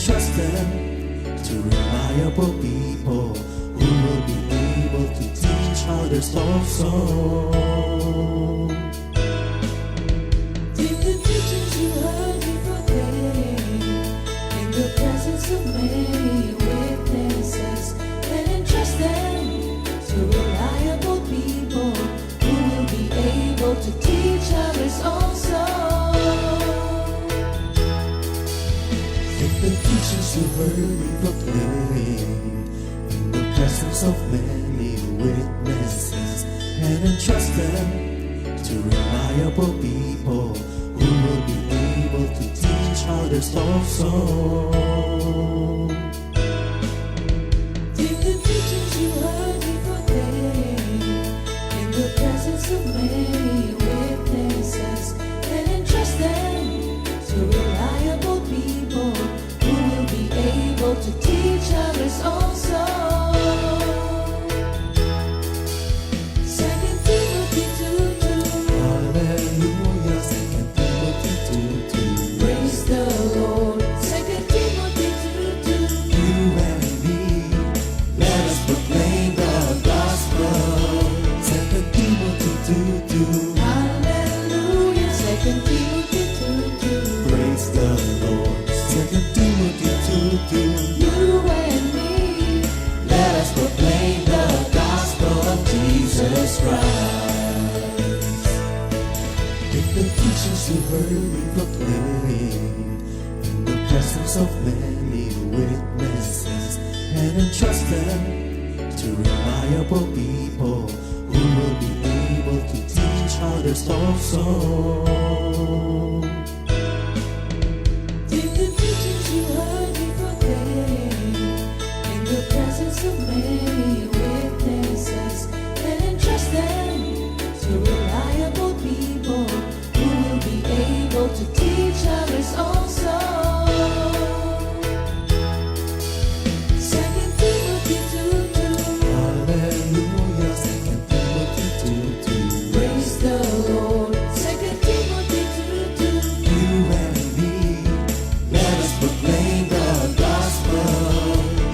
entrust them to reliable people who will be able to teach others also. Take the teachings you heard me proclaim in the presence of many witnesses and entrust them to reliable people who will be able to teach others also. Take the teachings you heard me proclaim in the presence of many witnesses and entrust them to reliable people who will be able to teach others also. Take the teachings you heard me proclaim in the presence of many witnesses and entrust them to reliable people who will be able to teach others also. 2 Timothy 2:2. Hallelujah, 2 Timothy 2:2. Praise the Lord. 2 Timothy 2:2. You and me, let us proclaim the gospel. 2 Timothy 2:2. Hallelujah. 2 Timothy 2:2. Praise the Lord. 2 Timothy 2:2. You and me, Let us proclaim the gospel of Jesus Christ. Take the teachings you heard me proclaim in the presence of many witnesses and entrust them to reliable people who will be able to teach others also. take the teachings you heard me proclaim in the presence of many witnesses and entrust them to reliable people who will be able to teach others also. 2 Timothy 2:2. Hallelujah, 2 Timothy 2:2. Praise the Lord. 2 Timothy 2:2. You and me, let us proclaim the gospel.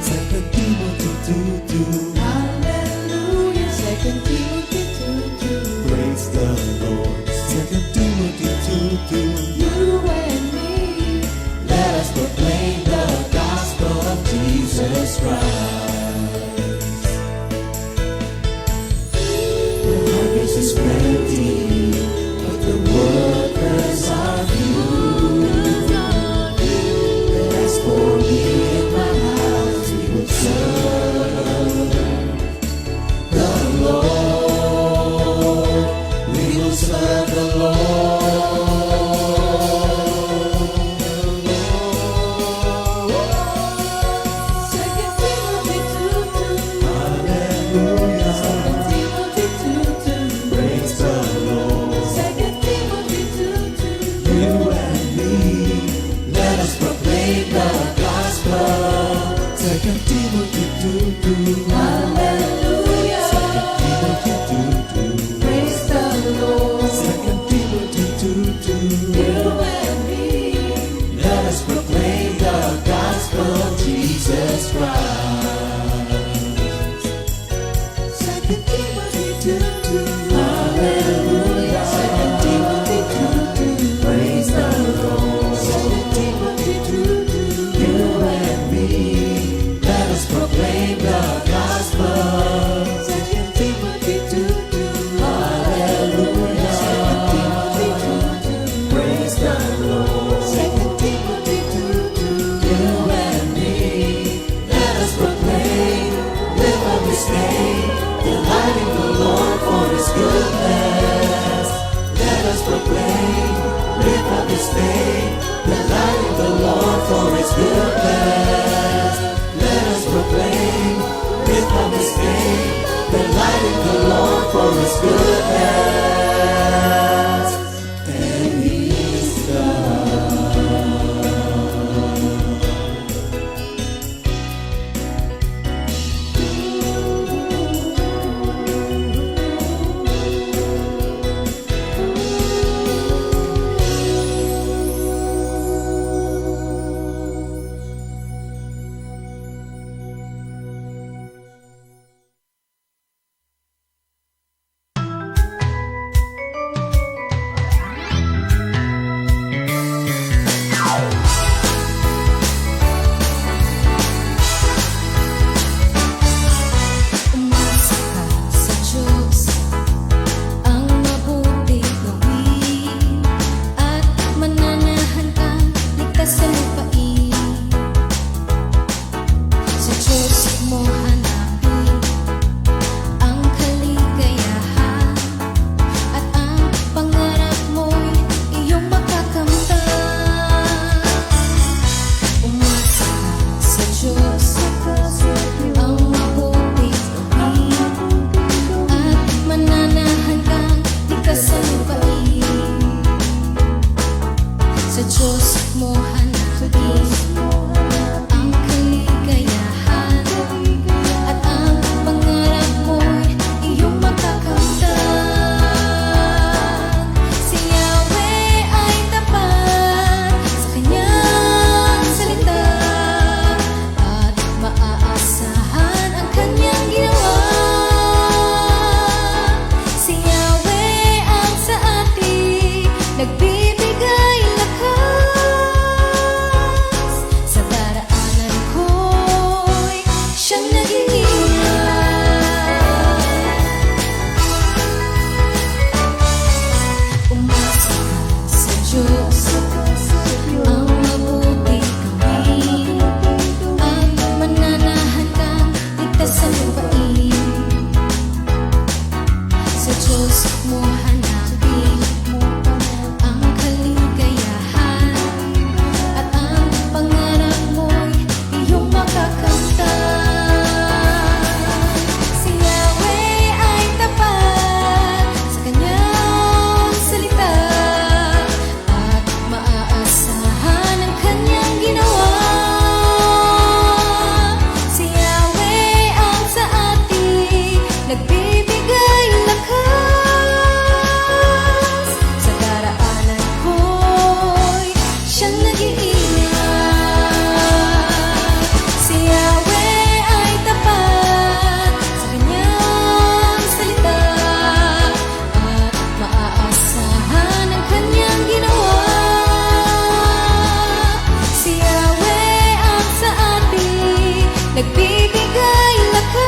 2 Timothy 2:2. Hallelujah. 2 Timothy 2:2. Praise the Lord. 2 Timothy 2:2. You and me, Let us proclaim the gospel of Jesus Christ. The harvest is plenty, but the workers are few. And as for me and my house, we will serve the Lord. We will serve the Lord. 2 Timothy 2:2. Hallelujah. 2 Timothy 2:2. Praise the Lord. 2 Timothy 2:2. You and me, let us proclaim the gospel. 2 Timothy 2:2. Hallelujah. 2 Timothy 2:2. Praise the Lord. 2 Timothy 2:2. You and me, Let us proclaim the gospel of Jesus Christ. 2 Timothy 2:2. Hallelujah. 2 Timothy 2:2. Praise the Lord. 2 Timothy 2:2. You and me, let us proclaim the gospel. 2 Timothy 2:2. Hallelujah. 2 Timothy 2:2. Praise the Lord. 2 Timothy 2:2. You and me, let us proclaim, live up His name, delighting the Lord for His goodness. Let us proclaim, live up His name, delighting the Lord for His goodness. Let us proclaim, live up His name, delighting the Lord for His goodness. And He's God. ligtas sa lupain. Sa Diyos mo hanapin ang kaligayahan, at ang pangarap mo'y iyong makakamtan. Umasa ka sa Diyos, ang mabuting gawin, at mananahan kang ligtas sa lupain. Sa Diyos mo hanapin ang kaligayahan, at ang pangarap mo'y iyong makakamtan. Si Yahweh ay tapat sa kanyang salita, at maaasahan ang kanyang ginawa. Si Yahweh ang sa atin nagbibigay lakas. Sa daraanan ko'y siyang nag-iingat. Umasa ka sa Diyos, ang mabuting gawin, at mananahan kang ligtas sa lupain. Sa Diyos mo hanapin ang kaligayahan, at ang pangarap mo'y iyong makakamtan. Si Yahweh ay tapat sa kanyang salita, at maaasahan ang kanyang ginawa. Si Yahweh ang sa atin nagbibigay lakas. Sa daraanan ko'y siyang nag-iingat. Si Yahweh ay tapat sa kanyang salita, at maaasahan ang kanyang ginawa. Si Yahweh ang sa atin nagbibigay lakas.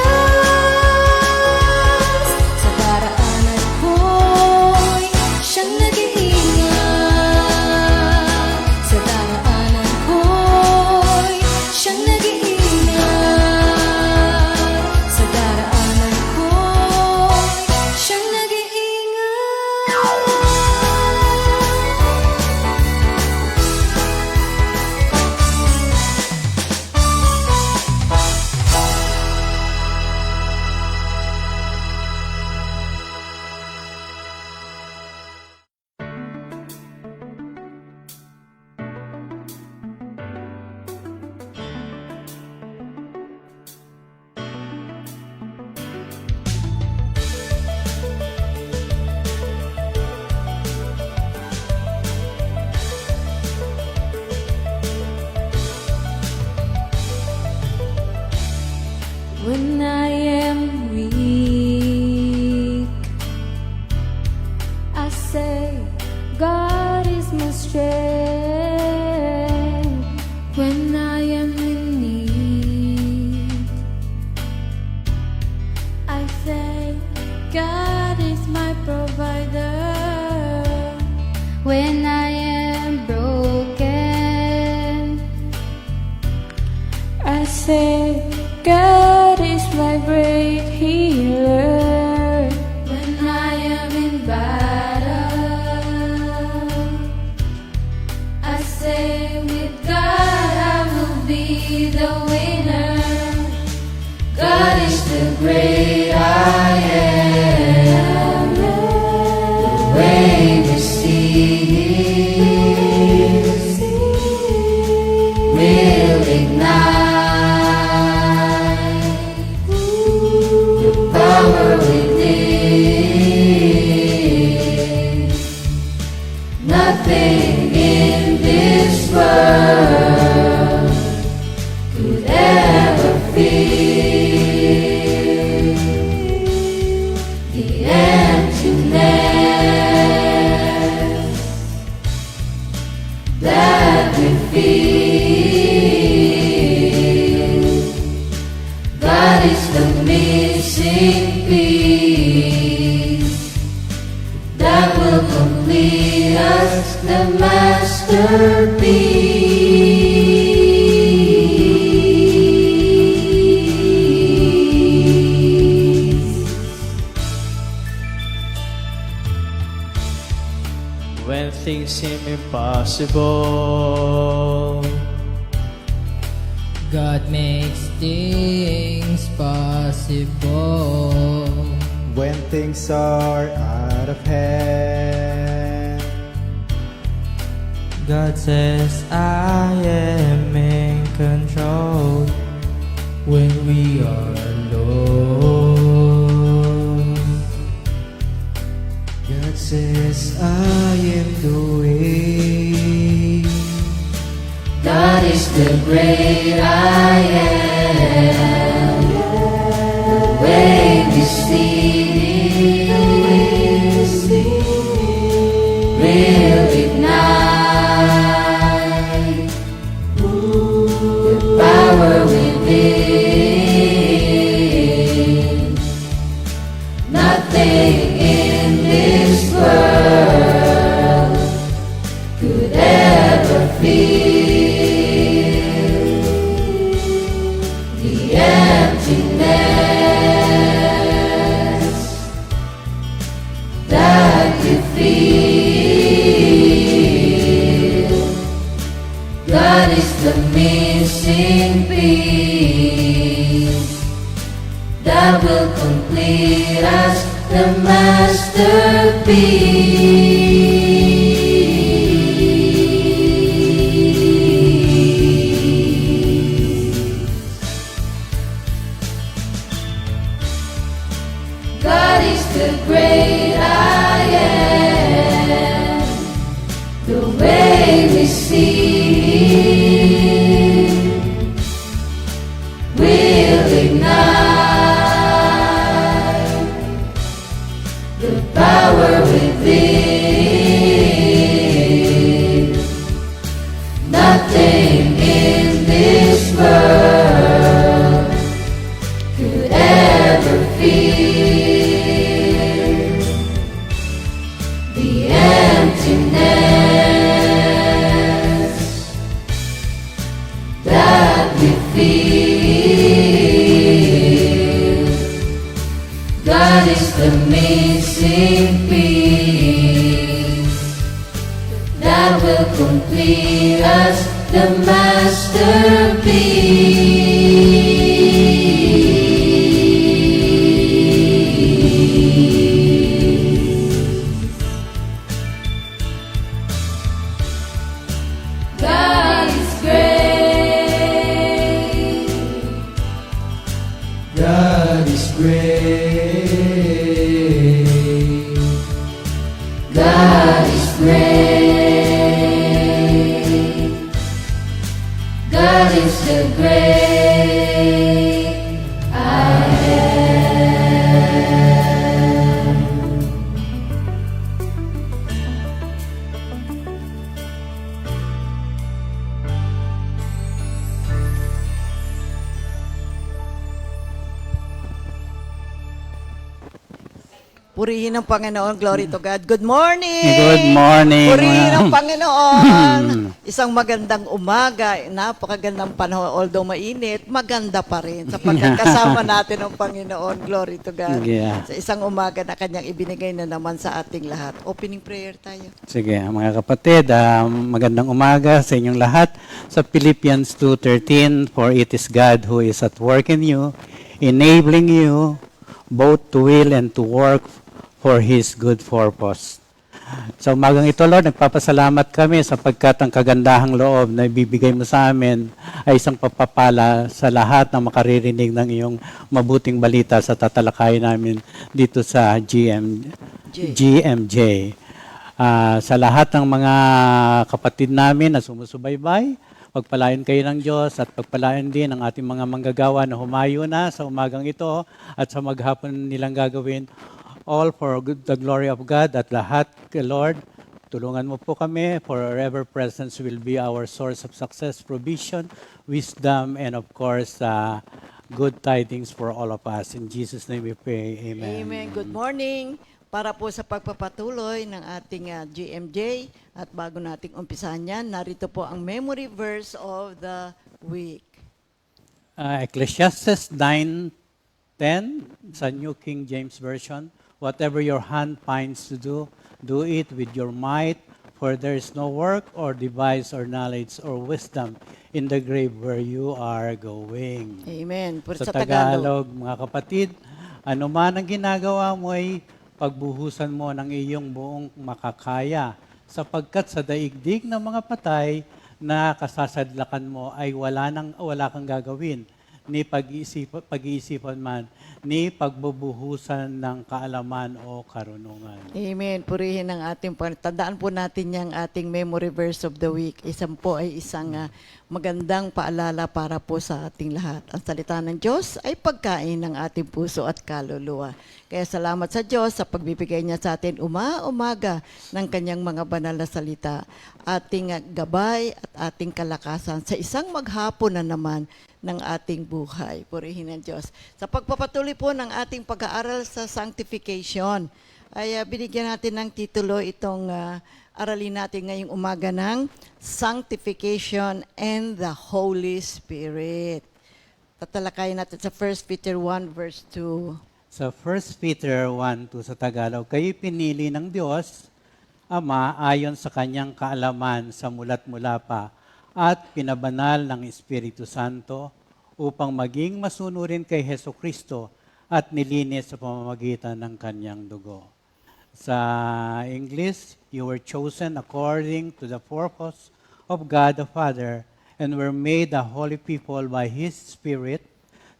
Sa daraanan ko'y siyang nag-iingat. Sa daraanan ko'y siyang nag-iingat. Sa daraanan ko'y siyang nag-iingat. When I am weak, I say, God is my strength. When I am in need, I say, God is my provider. When I am broken, I say, God is my great healer. When I am in battle, I say, with God I will be the winner. God is the great I am. The way we see will ignite power within. Nothing in this world could ever feel the emptiness that we feel. God is the missing piece that will complete us, the masterpiece. impossible. God makes things possible. When things are out of hand, God says, I am in control. When we are alone, God says, I am the way. God is the great I am. The way we see will ignite the power within. Nothing in this world could ever fill the emptiness that you feel. God is the missing piece that will complete us, the masterpiece. God is the great I am. The way we see will ignite the power within. Nothing in this world could ever fill the emptiness that we feel. God is the missing piece that will complete us, the masterpiece. God is great. God is great. God is great. God is the great I am. Purihin ang Panginoon. Glory to God. Good morning! Good morning. Purihin ang Panginoon! Isang magandang umaga. Napakagandang panahon. Although mainit, maganda pa rin sapagkat kasama natin ang Panginoon. Glory to God. Yeah. Sa isang umaga na kanyang ibinigay na naman sa ating lahat. Opening prayer tayo. Sige, mga kapatid, magandang umaga sa inyong lahat. Sa Philippians 2:13, for it is God who is at work in you, enabling you both to will and to work for His good purpose. Sa umagang ito, Lord, nagpapasalamat kami sapagkat ang kagandahang loob na ibibigay mo sa amin ay isang papapala sa lahat na makaririnig ng iyong mabuting balita sa tatalakayin namin dito sa GMJ. Sa lahat ng mga kapatid namin na sumusubaybay, pagpalain kayo ng Diyos at pagpalain din ang ating mga manggagawa na humayo na sa umagang ito at sa maghapon nilang gagawin. All for the glory of God at lahat, Lord, tulungan mo po kami for our ever presence will be our source of success, provision, wisdom, and of course, good tidings for all of us. In Jesus' name we pray. Amen. Amen. Good morning. Para po sa pagpapatuloy ng ating GMJ at bago nating umpisahan yan, narito po ang memory verse of the week. Ecclesiastes 9:10 sa New King James Version. Whatever your hand finds to do, do it with your might, For there is no work or device or knowledge or wisdom in the grave where you are going. Amen. Sa Sa Tagalog. Tagalog, mga kapatid, ano man ang ginagawa mo ay pagbuhusan mo ng iyong buong makakaya, sapagkat sa daigdig ng mga patay na kasasadlakan mo ay wala kang gagawin, ni pag-iisipan man, ni pagbubuhusan ng kaalaman o karunungan. Amen. Purihin ang ating Panginoon. Tandaan po natin yung ating memory verse of the week. Isang po ay isang magandang paalala para po sa ating lahat. Ang salita ng Diyos ay pagkain ng ating puso at kaluluwa. Kaya salamat sa Diyos sa pagbibigay niya sa atin umaga ng kanyang mga banal na salita. Ating gabay at ating kalakasan sa isang maghapon na naman ng ating buhay. Purihin ang Diyos. Sa pagpapatuloy po ng ating pag-aaral sa sanctification, ay binigyan natin ng titulo itong aralin natin ngayong umaga ng Sanctification and the Holy Spirit. Tatalakayin natin sa 1 Peter 1 verse 2. Sa 1 Peter 1:2 sa Tagalog, kayo'y pinili ng Diyos, Ama, ayon sa kanyang kaalaman sa mula't mula pa, at pinabanal ng Espiritu Santo upang maging masunurin kay Heso Kristo at nilinis sa pamamagitan ng kanyang dugo. Sa English, you were chosen according to the purpose of God the Father and were made a holy people by His Spirit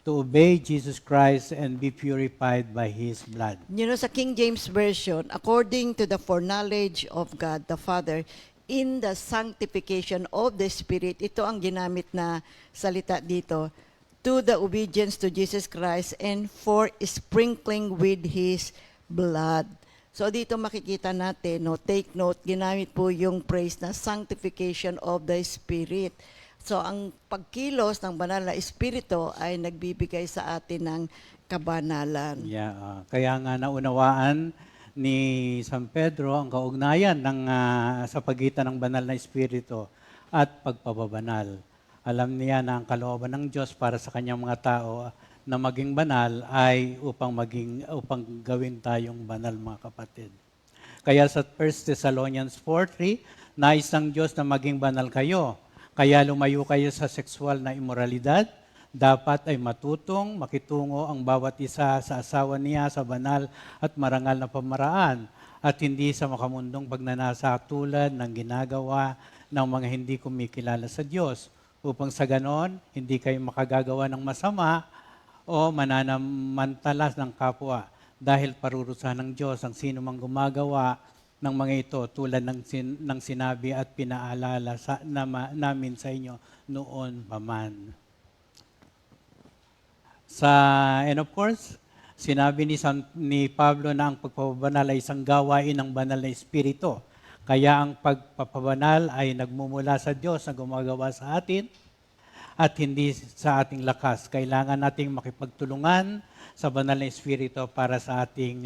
to obey Jesus Christ and be purified by His blood. You know, sa King James Version, according to the foreknowledge of God the Father, in the sanctification of the Spirit, ito ang ginamit na salita dito, to the obedience to Jesus Christ and for sprinkling with His blood. So dito makikita natin, take note, ginamit po yung phrase na sanctification of the Spirit. So ang pagkilos ng banal na Espiritu ay nagbibigay sa atin ng kabanalan. Yeah, kaya nga naunawaan ni San Pedro ang kaugnayan sa pagitan ng banal na Espiritu at pagpapabanal. Alam niya na ang kalooban ng Diyos para sa kanyang mga tao na maging banal ay upang gawin tayong banal, mga kapatid. Kaya sa 1 Thessalonians 4:3, nais ng Diyos na maging banal kayo. Kaya lumayo kayo sa sexual na immoralidad. Dapat ay matutong, makitungo ang bawat isa sa asawa niya sa banal at marangal na pamaraan at hindi sa makamundong pagnanasa tulad ng ginagawa ng mga hindi kumikilala sa Diyos, upang sa ganon, hindi kayo makagagawa ng masama o mananamantala ng kapwa dahil parurusahan ng Diyos ang sino mang gumagawa ng mga ito tulad ng sinabi at pinaalala namin sa inyo noon pa man. And of course, sinabi ni Pablo na ang pagpapabanal ay isang gawain ng banal na Espiritu. Kaya ang pagpapabanal ay nagmumula sa Diyos na gumagawa sa atin at hindi sa ating lakas. Kailangan nating makipagtulungan sa banal na Espiritu para sa ating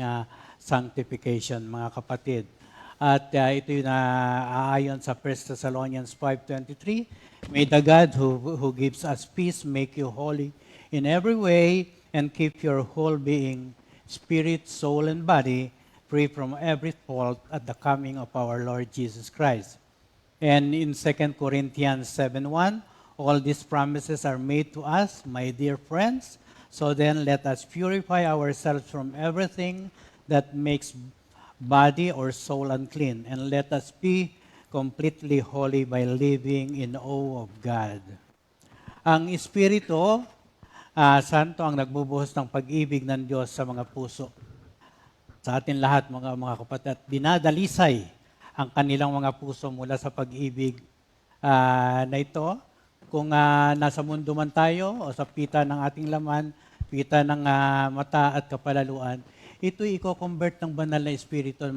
sanctification, mga kapatid. At ito yung aayon sa 1 Thessalonians 5:23, may the God who gives us peace make you holy in every way and keep your whole being, spirit, soul, and body free from every fault at the coming of our Lord Jesus Christ. And in 2 Corinthians 7:1, all these promises are made to us, my dear friends. So then let us purify ourselves from everything that makes body or soul unclean, and let us be completely holy by living in awe of God. Ang Espiritu Santo ang nagbubuhos ng pag-ibig ng Diyos sa mga puso. Sa atin lahat, mga kapatid, at dinadalisay ang kanilang mga puso mula sa pag-ibig na ito. Kung nasa mundo man tayo o sa pita ng ating laman, pita ng mata at kapalaluan, ito'y i-convert ng banal na Espiritu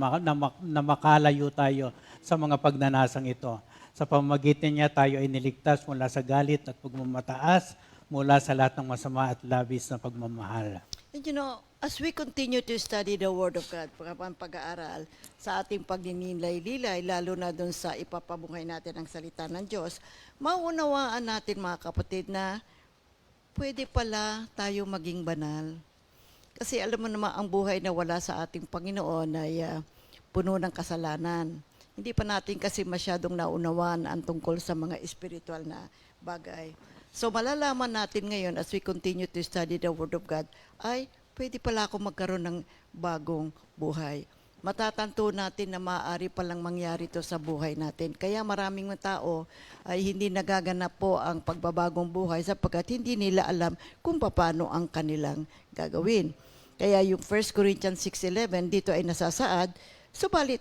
na makalayo tayo sa mga pagnanasang ito. Sa pamamagitan niya, tayo ay niligtas mula sa galit at pagmamataas, mula sa lahat ng masama at labis na pagmamahal. And you know, as we continue to study the Word of God, pag-aaral sa ating pagninilay-lilay, lalo na dun sa ipapabuhay natin ang salita ng Diyos, maunawaan natin, mga kapatid, na pwede pala tayo maging banal. Kasi alam mo naman, ang buhay na wala sa ating Panginoon ay puno ng kasalanan. hindi pa natin kasi masyadong naunawaan ang tungkol sa mga spiritual na bagay. So malalaman natin ngayon as we continue to study the Word of God, ay pwede pala ako magkaroon ng bagong buhay. Matatanto natin na maaari palang mangyari ito sa buhay natin. Kaya maraming mga tao ay hindi nagaganap po ang pagbabagong buhay sapagkat hindi nila alam kung paano ang kanilang gagawin. Kaya yung 1 Corinthians 6:11 dito ay nasasaad, subalit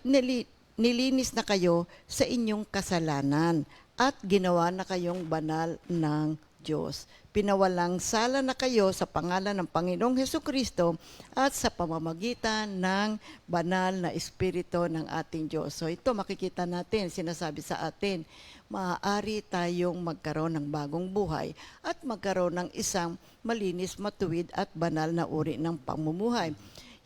nilinis na kayo sa inyong kasalanan at ginawa na kayong banal ng Diyos. Pinawalang sala na kayo sa pangalan ng Panginoong Hesukristo at sa pamamagitan ng banal na Espiritu ng ating Diyos. So ito makikita natin, sinasabi sa atin, maaari tayong magkaroon ng bagong buhay at magkaroon ng isang malinis, matuwid at banal na uri ng pamumuhay.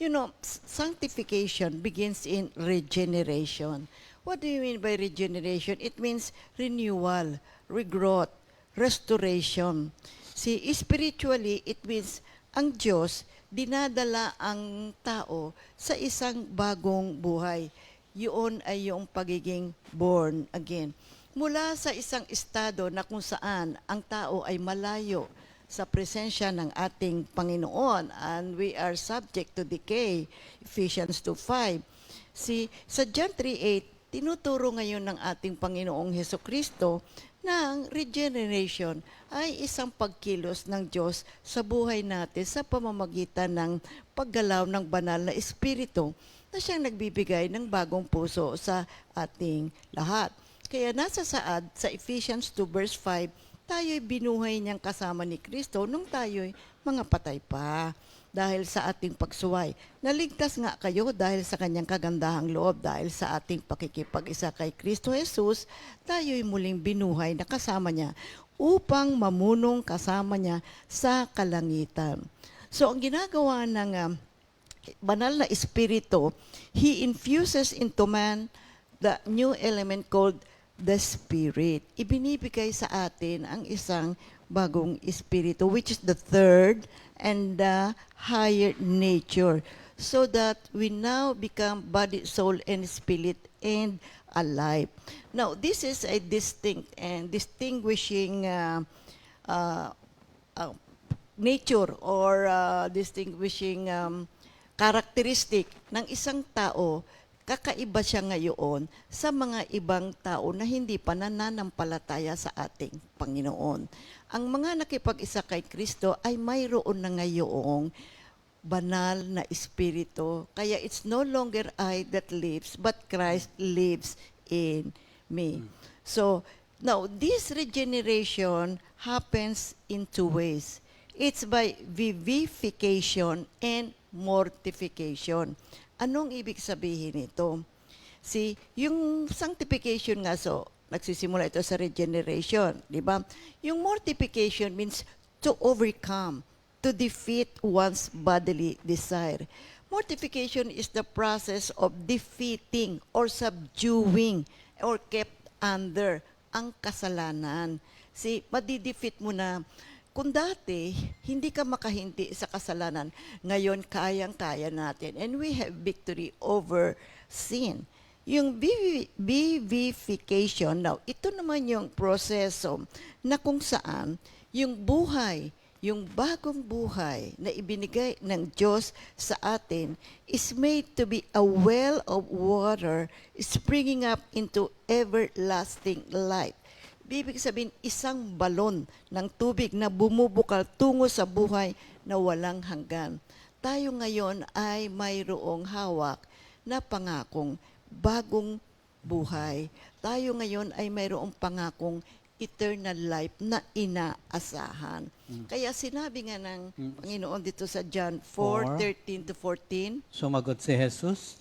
You know, sanctification begins in regeneration. What do you mean by regeneration? It means renewal, regrowth, restoration. See, spiritually, it means ang Diyos dinadala ang tao sa isang bagong buhay. Yun ay yung pagiging born again. Mula sa isang estado na kung saan ang tao ay malayo sa presensya ng ating Panginoon and we are subject to decay, Ephesians 2:5. See, sa John 3:8, tinuturo ngayon ng ating Panginoong Hesukristo ng regeneration ay isang pagkilos ng Diyos sa buhay natin sa pamamagitan ng paggalaw ng banal na Espiritu na siyang nagbibigay ng bagong puso sa ating lahat. Kaya nasa saad sa Ephesians 2 verse 5, tayo'y binuhay niyang kasama ni Kristo nung tayo'y mga patay pa. Dahil sa ating pagsuway, naligtas nga kayo dahil sa kanyang kagandahang loob, dahil sa ating pakikipag-isa kay Kristo Jesus, tayo'y muling binuhay na kasama niya upang mamunong kasama niya sa kalangitan. So ang ginagawa ng banal na Espiritu, He infuses into man the new element called the Spirit. Ibinibigay sa atin ang isang bagong Espiritu, which is the third and the higher nature, so that we now become body, soul, and spirit, and alive. Now, this is a distinct and distinguishing nature or distinguishing characteristic ng isang tao. Kakaiba siya ngayon sa mga ibang tao na hindi pa nananampalataya sa ating Panginoon. Ang mga nakipag-isa kay Kristo ay mayroon na ngayong banal na Espiritu. Kaya it's no longer I that lives, but Christ lives in me. So, now, this regeneration happens in two ways. It's by vivification and mortification. Anong ibig sabihin nito? See, yung sanctification nga, so, nagsisimula ito sa regeneration, di ba? Yung mortification means to overcome, to defeat one's bodily desire. Mortification is the process of defeating or subduing or kept under ang kasalanan. See, madidefeat mo na. Kung dati, hindi ka makahinti sa kasalanan, ngayon kayang-kaya natin. And we have victory over sin. Yung vivification, now, ito naman yung proseso na kung saan yung buhay, yung bagong buhay na ibinigay ng Diyos sa atin is made to be a well of water springing up into everlasting life. Ibig sabihin, isang balon ng tubig na bumubukal tungo sa buhay na walang hanggan. Tayo ngayon ay mayroong hawak na pangakong bagong buhay. Tayo ngayon ay mayroong pangakong eternal life na inaasahan. Kaya sinabi nga ng Panginoon dito sa John 4:13 to 14, Sumagot si Jesus,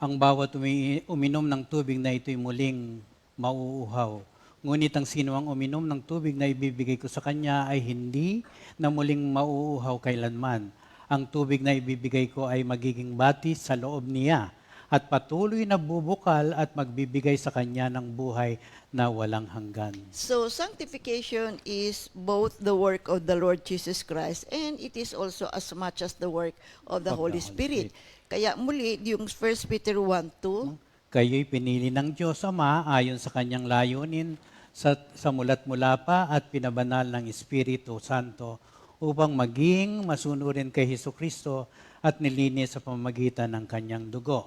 ang bawat uminom ng tubig na ito'y muling mauuhaw. Ngunit ang sino ang uminom ng tubig na ibibigay ko sa kanya ay hindi na muling mauuhaw kailanman. Ang tubig na ibibigay ko ay magiging batis sa loob niya at patuloy na bubukal at magbibigay sa kanya ng buhay na walang hanggan. So, sanctification is both the work of the Lord Jesus Christ and it is also as much as the work of the Holy Spirit. Kaya muli, yung 1 Peter 1:2, Kayo'y pinili ng Diyos Ama ayon sa kanyang layunin sa mulat mula pa at pinabanal ng Espiritu Santo upang maging masunurin kay Hesukristo at nilinis sa pamamagitan ng kanyang dugo.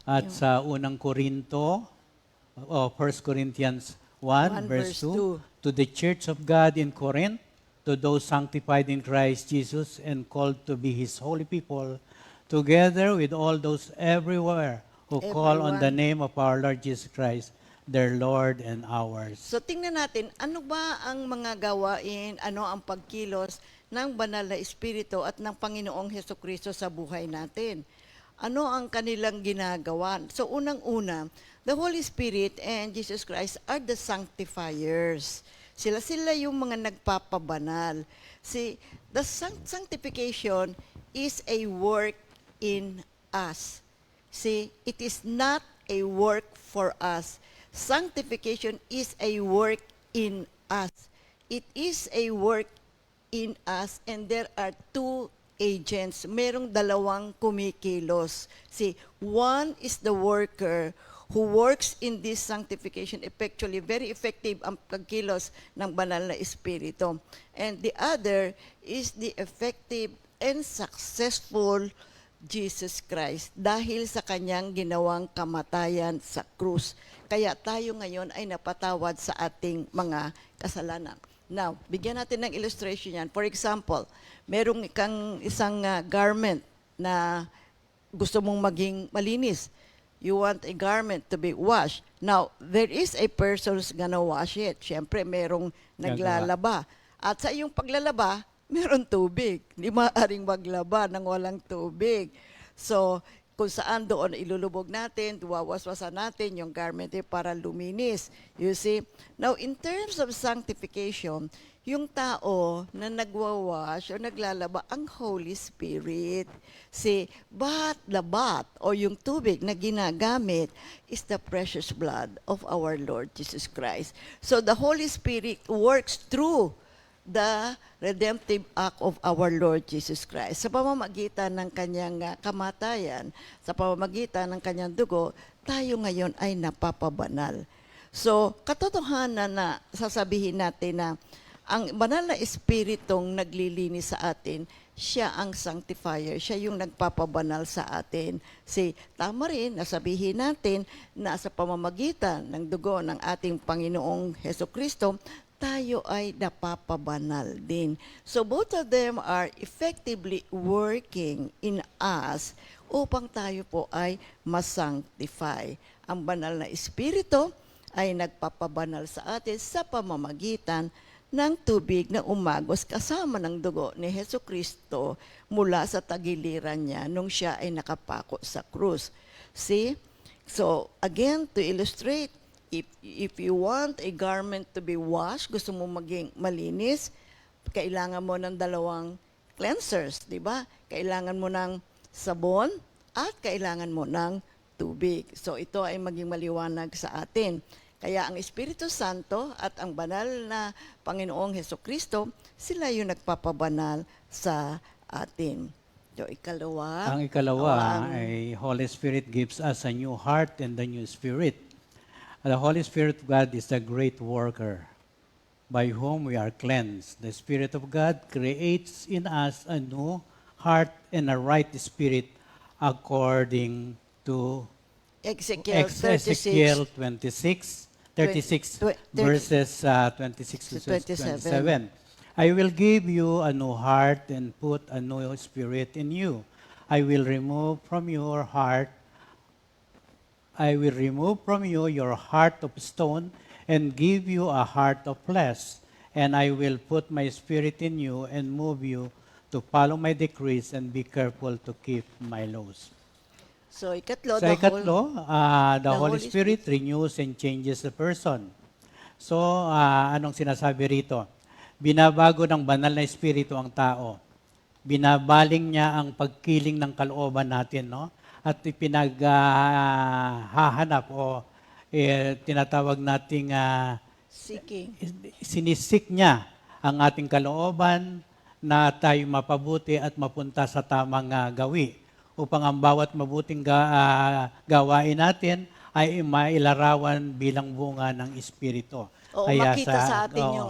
At sa unang Korinto, 1 Corinthians 1 verse 2, to the church of God in Corinth, to those sanctified in Christ Jesus and called to be His holy people, together with all those everywhere who call on the name of our Lord Jesus Christ, their Lord and ours. So tingnan natin, ano ba ang mga gawain, ano ang pagkilos ng banal na Espiritu at ng Panginoong Hesukristo sa buhay natin? Ano ang kanilang ginagawa? So unang-una, the Holy Spirit and Jesus Christ are the sanctifiers. Sila yung mga nagpapabanal. See, the sanctification is a work in us. See, it is not a work for us. Sanctification is a work in us. It is a work in us, and there are two agents. Merong dalawang kumikilos. See, one is the worker who works in this sanctification effectually. Very effective ang pagkilos ng banal na Espiritu. And the other is the effective and successful Jesus Christ dahil sa kanyang ginawang kamatayan sa krus. Kaya tayo ngayon ay napatawad sa ating mga kasalanan. Now, bigyan natin ng illustration yan. For example, merong isang garment na gusto mong maging malinis. You want a garment to be washed. Now, there is a person who's gonna wash it. Siyempre, merong naglalaba. At sa iyong paglalaba, meron tubig. Hindi maaaring maglaba ng walang tubig. So, kung saan doon ilulubog natin, duwawaswasan natin yung garment para luminis. You see? Now, in terms of sanctification, yung tao na nagwawash o naglalaba, ang Holy Spirit. See, but the bath o yung tubig na ginagamit is the precious blood of our Lord Jesus Christ. So, the Holy Spirit works through the redemptive act of our Lord Jesus Christ. Sa pamamagitan ng kanyang kamatayan, sa pamamagitan ng kanyang dugo, tayo ngayon ay napapabanal. So, katotohanan na sasabihin natin na ang banal na Espiritong naglilinis sa atin, siya ang sanctifier, siya yung nagpapabanal sa atin. Si tama rin, nasabihin natin na sa pamamagitan ng dugo ng ating Panginoong Hesukristo, tayo ay napapabanal din. So both of them are effectively working in us upang tayo po ay masanctify. Ang banal na Espiritu ay nagpapabanal sa atin sa pamamagitan ng tubig na umagos kasama ng dugo ni Hesukristo mula sa tagiliran niya nung siya ay nakapako sa krus. See? So again, to illustrate, if you want a garment to be washed, gusto mo maging malinis, kailangan mo ng dalawang cleansers, di ba? Kailangan mo ng sabon at kailangan mo ng tubig. So ito ay maging maliwanag sa atin. Kaya ang Espiritu Santo at ang banal na Panginoong Hesukristo, sila yung nagpapabanal sa atin. So ikalawa. Ang ikalawa ay Holy Spirit gives us a new heart and a new spirit. The Holy Spirit of God is the great worker by whom we are cleansed. The Spirit of God creates in us a new heart and a right spirit according to Ezekiel 36 verses 26 to 27. I will give you a new heart and put a new spirit in you. I will remove from you your heart of stone and give you a heart of flesh, and I will put my spirit in you and move you to follow my decrees and be careful to keep my laws. So ikatlo, the Holy Spirit renews and changes the person. So, anong sinasabi rito? Binabago ng banal na Espiritu ang tao. Binabaling niya ang pagkiling ng kalooban natin, no? At pinaghahanap o tinatawag nating sinisik niya ang ating kalooban na tayo mapabuti at mapunta sa tamang gawi upang ang bawat mabuting gawain natin ay mailarawan bilang bunga ng Espiritu. Oo, makita sa atin oo, yung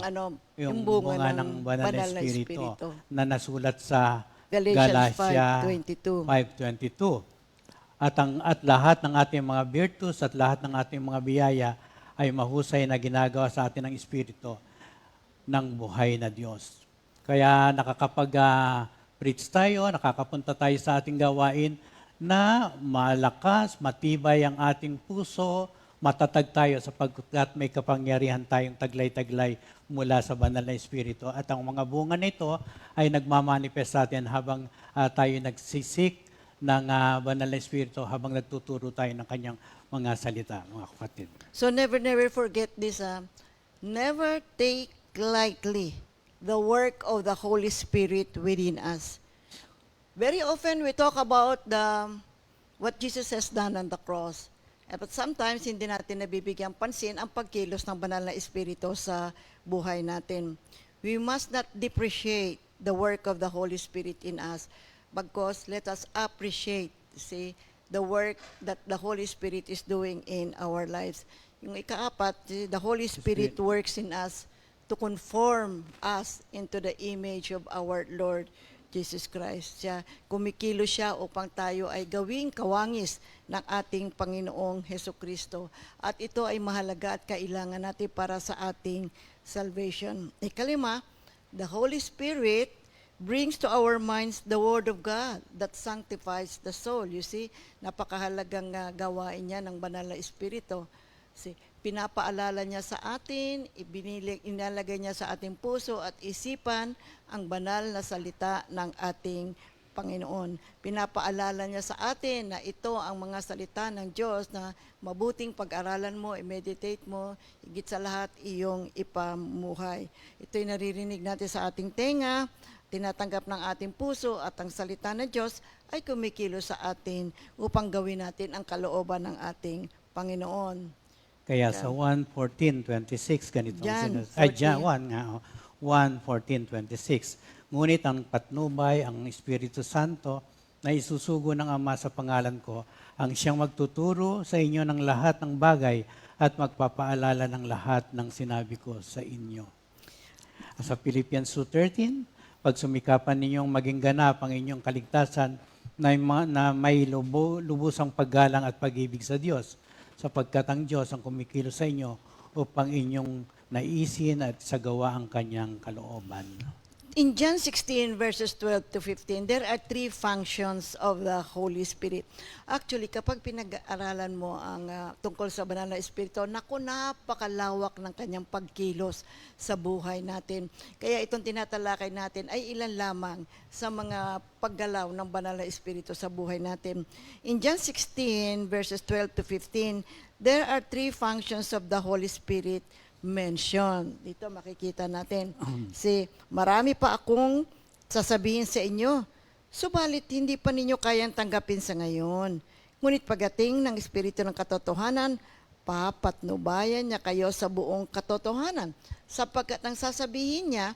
yung bunga ng banal na Espiritu na nasulat sa Galatia 5:22. 5:22. At lahat ng ating mga virtues at lahat ng ating mga biyaya ay mahusay na ginagawa sa atin ng Espiritu ng buhay na Diyos. Kaya nakakapag-preach tayo, nakakapunta tayo sa ating gawain na malakas, matibay ang ating puso, matatag tayo sapagkat may kapangyarihan tayong taglay-taglay mula sa banal na Espiritu. At ang mga bunga nito ay nagmamanifest sa atin habang tayo nagsisik ng banal na Espiritu, habang nagtuturo tayo ng kanyang mga salita, mga kapatid. So never forget this. Never take lightly the work of the Holy Spirit within us. Very often we talk about what Jesus has done on the cross. But sometimes hindi natin nabibigyang pansin ang pagkilos ng banal na Espiritu sa buhay natin. We must not depreciate the work of the Holy Spirit in us, because let us appreciate, the work that the Holy Spirit is doing in our lives. Yung ikaapat, the Holy Spirit works in us to conform us into the image of our Lord Jesus Christ. Kumikilos siya upang tayo ay gawing kawangis ng ating Panginoong Hesukristo. At ito ay mahalaga at kailangan natin para sa ating salvation. Ikalima, the Holy Spirit brings to our minds the Word of God that sanctifies the soul. You see, napakahalagang gawain niya ng banal na Espiritu. Pinapaalala niya sa atin, inalagay niya sa ating puso at isipan ang banal na salita ng ating Panginoon. Pinapaalala niya sa atin na ito ang mga salita ng Diyos na mabuting pag-aralan mo, i-meditate mo, higit sa lahat iyong ipamuhay. Ito'y naririnig natin sa ating tenga, tinatanggap ng ating puso, at ang salita ng Diyos ay kumikilos sa atin upang gawin natin ang kalooban ng ating Panginoon. Kaya sa 1:14:26 ganito John John 1 nga, 1:14:26. Ngunit ang patnubay, ang Espiritu Santo na isusugo ng Ama sa pangalan ko, ang siyang magtuturo sa inyo ng lahat ng bagay at magpapaalala ng lahat ng sinabi ko sa inyo. Sa Philippians 2:13, pagsumikapan ninyong maging ganap ang inyong kaligtasan na may lubusang paggalang at pag-ibig sa Diyos, sapagkat ang Diyos ang kumikilos sa inyo upang inyong naisin at sagawa ang kanyang kalooban. In John 16 verses 12 to 15, there are three functions of the Holy Spirit. Actually, kapag pinag-aralan mo ang tungkol sa banal na Espiritu, napakalawak ng kanyang pagkilos sa buhay natin. Kaya itong tinatalakay natin ay ilan lamang sa mga paggalaw ng banal na Espiritu sa buhay natin. In John 16 verses 12 to 15, there are three functions of the Holy Spirit mention. Dito makikita natin. Marami pa akong sasabihin sa inyo, subalit hindi pa ninyo kayang tanggapin sa ngayon. Ngunit pagdating ng Espiritu ng katotohanan, papatnubayan niya kayo sa buong katotohanan, sapagkat ang sasabihin niya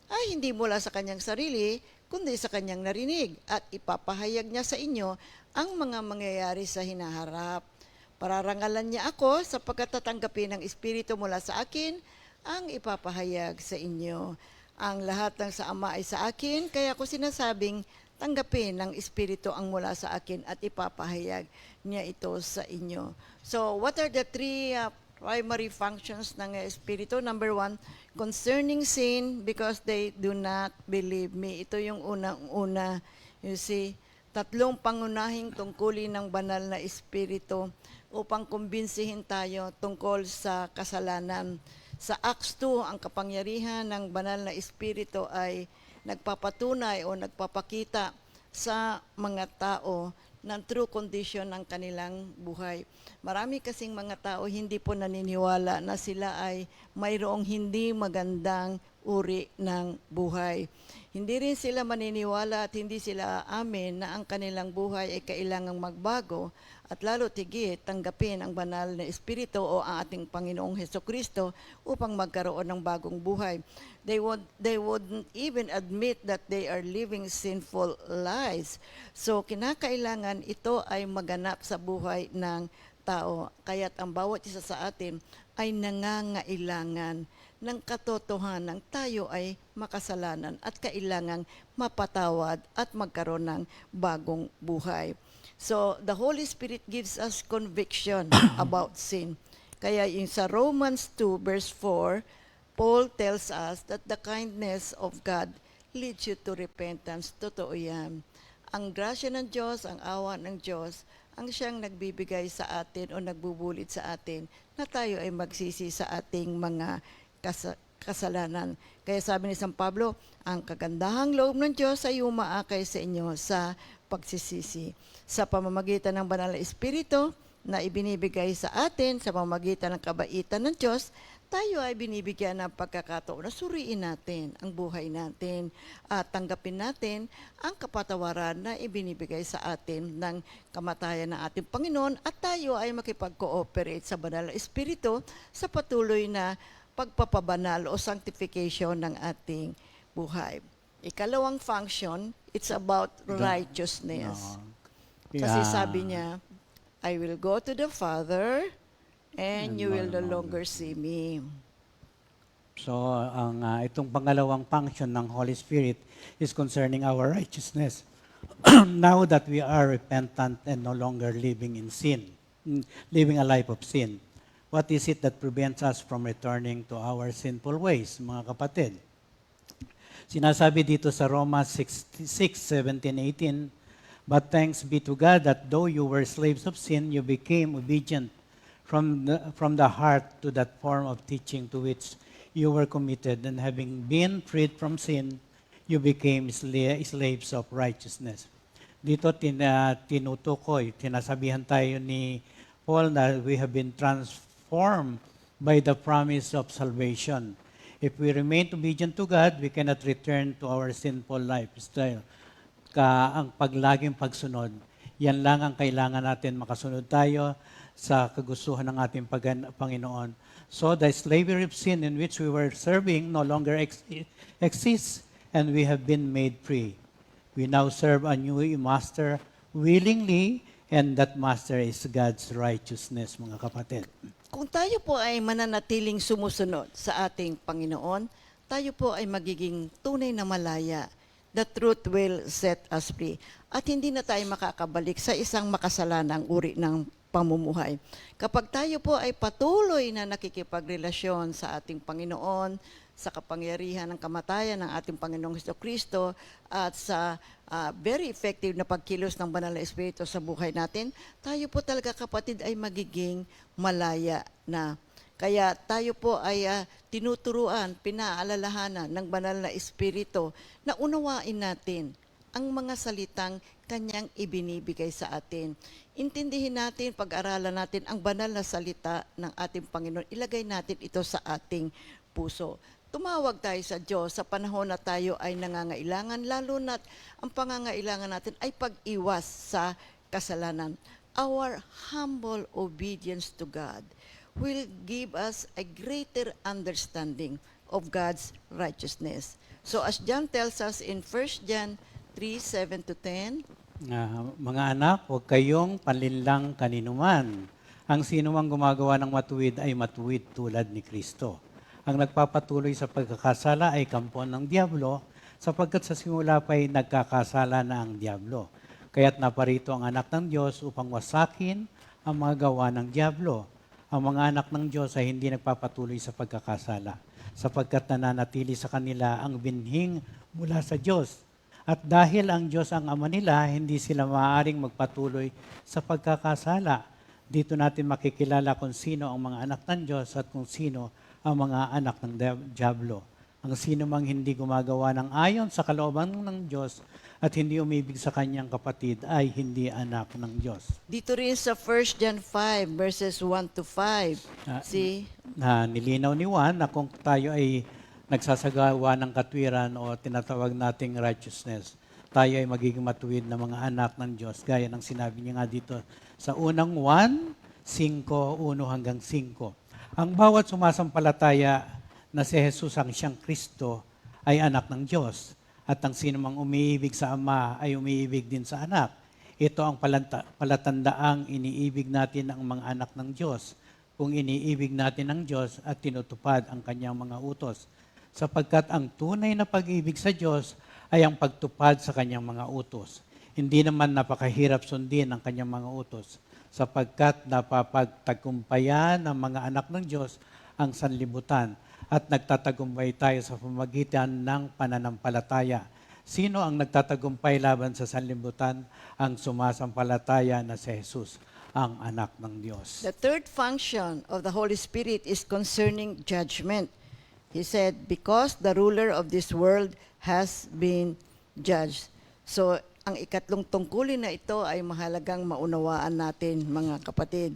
ay hindi mula sa kanyang sarili, kundi sa kanyang narinig, at ipapahayag niya sa inyo ang mga mangyayari sa hinaharap. Pararangalan niya ako sapagkat tatanggapin ng Espiritu mula sa akin ang ipapahayag sa inyo. Ang lahat ng sa Ama ay sa akin, kaya ko sinasabing tanggapin ng Espiritu ang mula sa akin at ipapahayag niya ito sa inyo. So, what are the three primary functions ng Espiritu? Number one, concerning sin, because they do not believe me. Ito yung unang-una. You see, tatlong pangunahing tungkulin ng banal na Espiritu upang kumbinsihin tayo tungkol sa kasalanan. Sa Acts 2, ang kapangyarihan ng banal na Espiritu ay nagpapatunay o nagpapakita sa mga tao ng true condition ng kanilang buhay. Marami kasing mga tao hindi po naniniwala na sila ay mayroong hindi magandang uri ng buhay. Hindi rin sila maniniwala at hindi sila amin na ang kanilang buhay ay kailangang magbago at lalo tigit tanggapin ang banal na Espiritu o ang ating Panginoong Hesukristo upang magkaroon ng bagong buhay. They wouldn't even admit that they are living sinful lives. So kinakailangan ito ay maganap sa buhay ng tao. Kaya't ang bawat isa sa atin ay nangangailangan ng katotohanan tayo ay makasalanan at kailangang mapatawad at magkaroon ng bagong buhay. So, the Holy Spirit gives us conviction about sin. Kaya yung sa Romans 2 verse 4, Paul tells us that the kindness of God leads you to repentance. Totoo yan. Ang grasya ng Diyos, ang awa ng Diyos, ang siyang nagbibigay sa atin o nagbubulit sa atin na tayo ay magsisi sa ating mga kasalanan. Kaya sabi ni San Pablo, ang kagandahang loob ng Diyos ay umaakay sa inyo sa pagsisisi. Sa pamamagitan ng banal na Espiritu na ibinibigay sa atin, sa pamamagitan ng kabaitan ng Diyos, tayo ay binibigyan ng pagkakataon na suriin natin ang buhay natin at tanggapin natin ang kapatawaran na ibinibigay sa atin ng kamatayan ng ating Panginoon at tayo ay makipag-cooperate sa banal na Espiritu sa patuloy na pagpapabanal o sanctification ng ating buhay. Ikalawang function, it's about righteousness. Kasi sabi niya, I will go to the Father and you will no longer see me. So, itong pangalawang function ng Holy Spirit is concerning our righteousness. Now that we are repentant and no longer living in sin, living a life of sin, what is it that prevents us from returning to our sinful ways, mga kapatid? Sinasabi dito sa Romans 6:17-18, but thanks be to God that though you were slaves of sin, you became obedient from the heart to that form of teaching to which you were committed, and having been freed from sin, you became slaves of righteousness. Dito tinutukoy, tinasabihan tayo ni Paul na we have been transformed by the promise of salvation. If we remain obedient to God, we cannot return to our sinful lifestyle. Ang paglaging pagsunod, yan lang ang kailangan natin, makasunod tayo sa kagustuhan ng ating Panginoon. So the slavery of sin in which we were serving no longer exists, and we have been made free. We now serve a new master willingly, and that master is God's righteousness, mga kapatid. Kung tayo po ay mananatiling sumusunod sa ating Panginoon, tayo po ay magiging tunay na malaya. The truth will set us free. At hindi na tayo makakabalik sa isang makasalanang uri ng pamumuhay. Kapag tayo po ay patuloy na nakikipagrelasyon sa ating Panginoon, sa kapangyarihan ng kamatayan ng ating Panginoong Jesucristo at sa very effective na pagkilos ng Banal na Espiritu sa buhay natin, tayo po talaga, kapatid, ay magiging malaya na. Kaya tayo po ay tinuturuan, pinaalalahanan ng Banal na Espiritu na unawain natin ang mga salitang Kanyang ibinibigay sa atin. Intindihin natin, pag-aralan natin ang banal na salita ng ating Panginoon. Ilagay natin ito sa ating puso. Tumawag tayo sa Diyos sa panahon na tayo ay nangangailangan, lalo na't ang pangangailangan natin ay pag-iwas sa kasalanan. Our humble obedience to God will give us a greater understanding of God's righteousness. So as John tells us in 1 John 3:7-10, mga anak, huwag kayong panlinlang kaninuman. Ang sinumang gumagawa ng matuwid ay matuwid tulad ni Kristo. Ang nagpapatuloy sa pagkakasala ay kampon ng Diablo, sapagkat sa simula pa ay nagkakasala na ang Diablo. Kaya't naparito ang anak ng Diyos upang wasakin ang mga gawa ng Diablo. Ang mga anak ng Diyos ay hindi nagpapatuloy sa pagkakasala, sapagkat nananatili sa kanila ang binhing mula sa Diyos. At dahil ang Diyos ang Ama nila, hindi sila maaaring magpatuloy sa pagkakasala. Dito natin makikilala kung sino ang mga anak ng Diyos at kung sino ang mga anak ng Diablo. Ang sino mang hindi gumagawa ng ayon sa kalooban ng Diyos at hindi umibig sa kanyang kapatid ay hindi anak ng Diyos. dito rin sa 1 John 5 verses 1-5, Nilinaw ni Juan na kung tayo ay nagsasagawa ng katwiran o tinatawag nating righteousness, tayo ay magiging matuwid na mga anak ng Diyos. Gaya ng sinabi niya nga dito sa unang 1:5. Ang bawat sumasampalataya na si Jesus ang siyang Kristo ay anak ng Diyos. At ang sino mang umiibig sa Ama ay umiibig din sa anak. Ito ang palatandaang iniibig natin ang mga anak ng Diyos, kung iniibig natin ang Diyos at tinutupad ang kanyang mga utos. Sapagkat ang tunay na pag-ibig sa Diyos ay ang pagtupad sa kanyang mga utos. Hindi naman napakahirap sundin ang kanyang mga utos, sapagkat napapagtagumpayan ng mga anak ng Diyos ang sanlibutan at nagtatagumpay tayo sa pamamagitan ng pananampalataya. Sino ang nagtatagumpay laban sa sanlibutan? Ang sumasampalataya na si Jesus, ang anak ng Diyos. The third function of the Holy Spirit is concerning judgment. He said, because the ruler of this world has been judged. So, ang ikatlong tungkulin na ito ay mahalagang maunawaan natin, mga kapatid.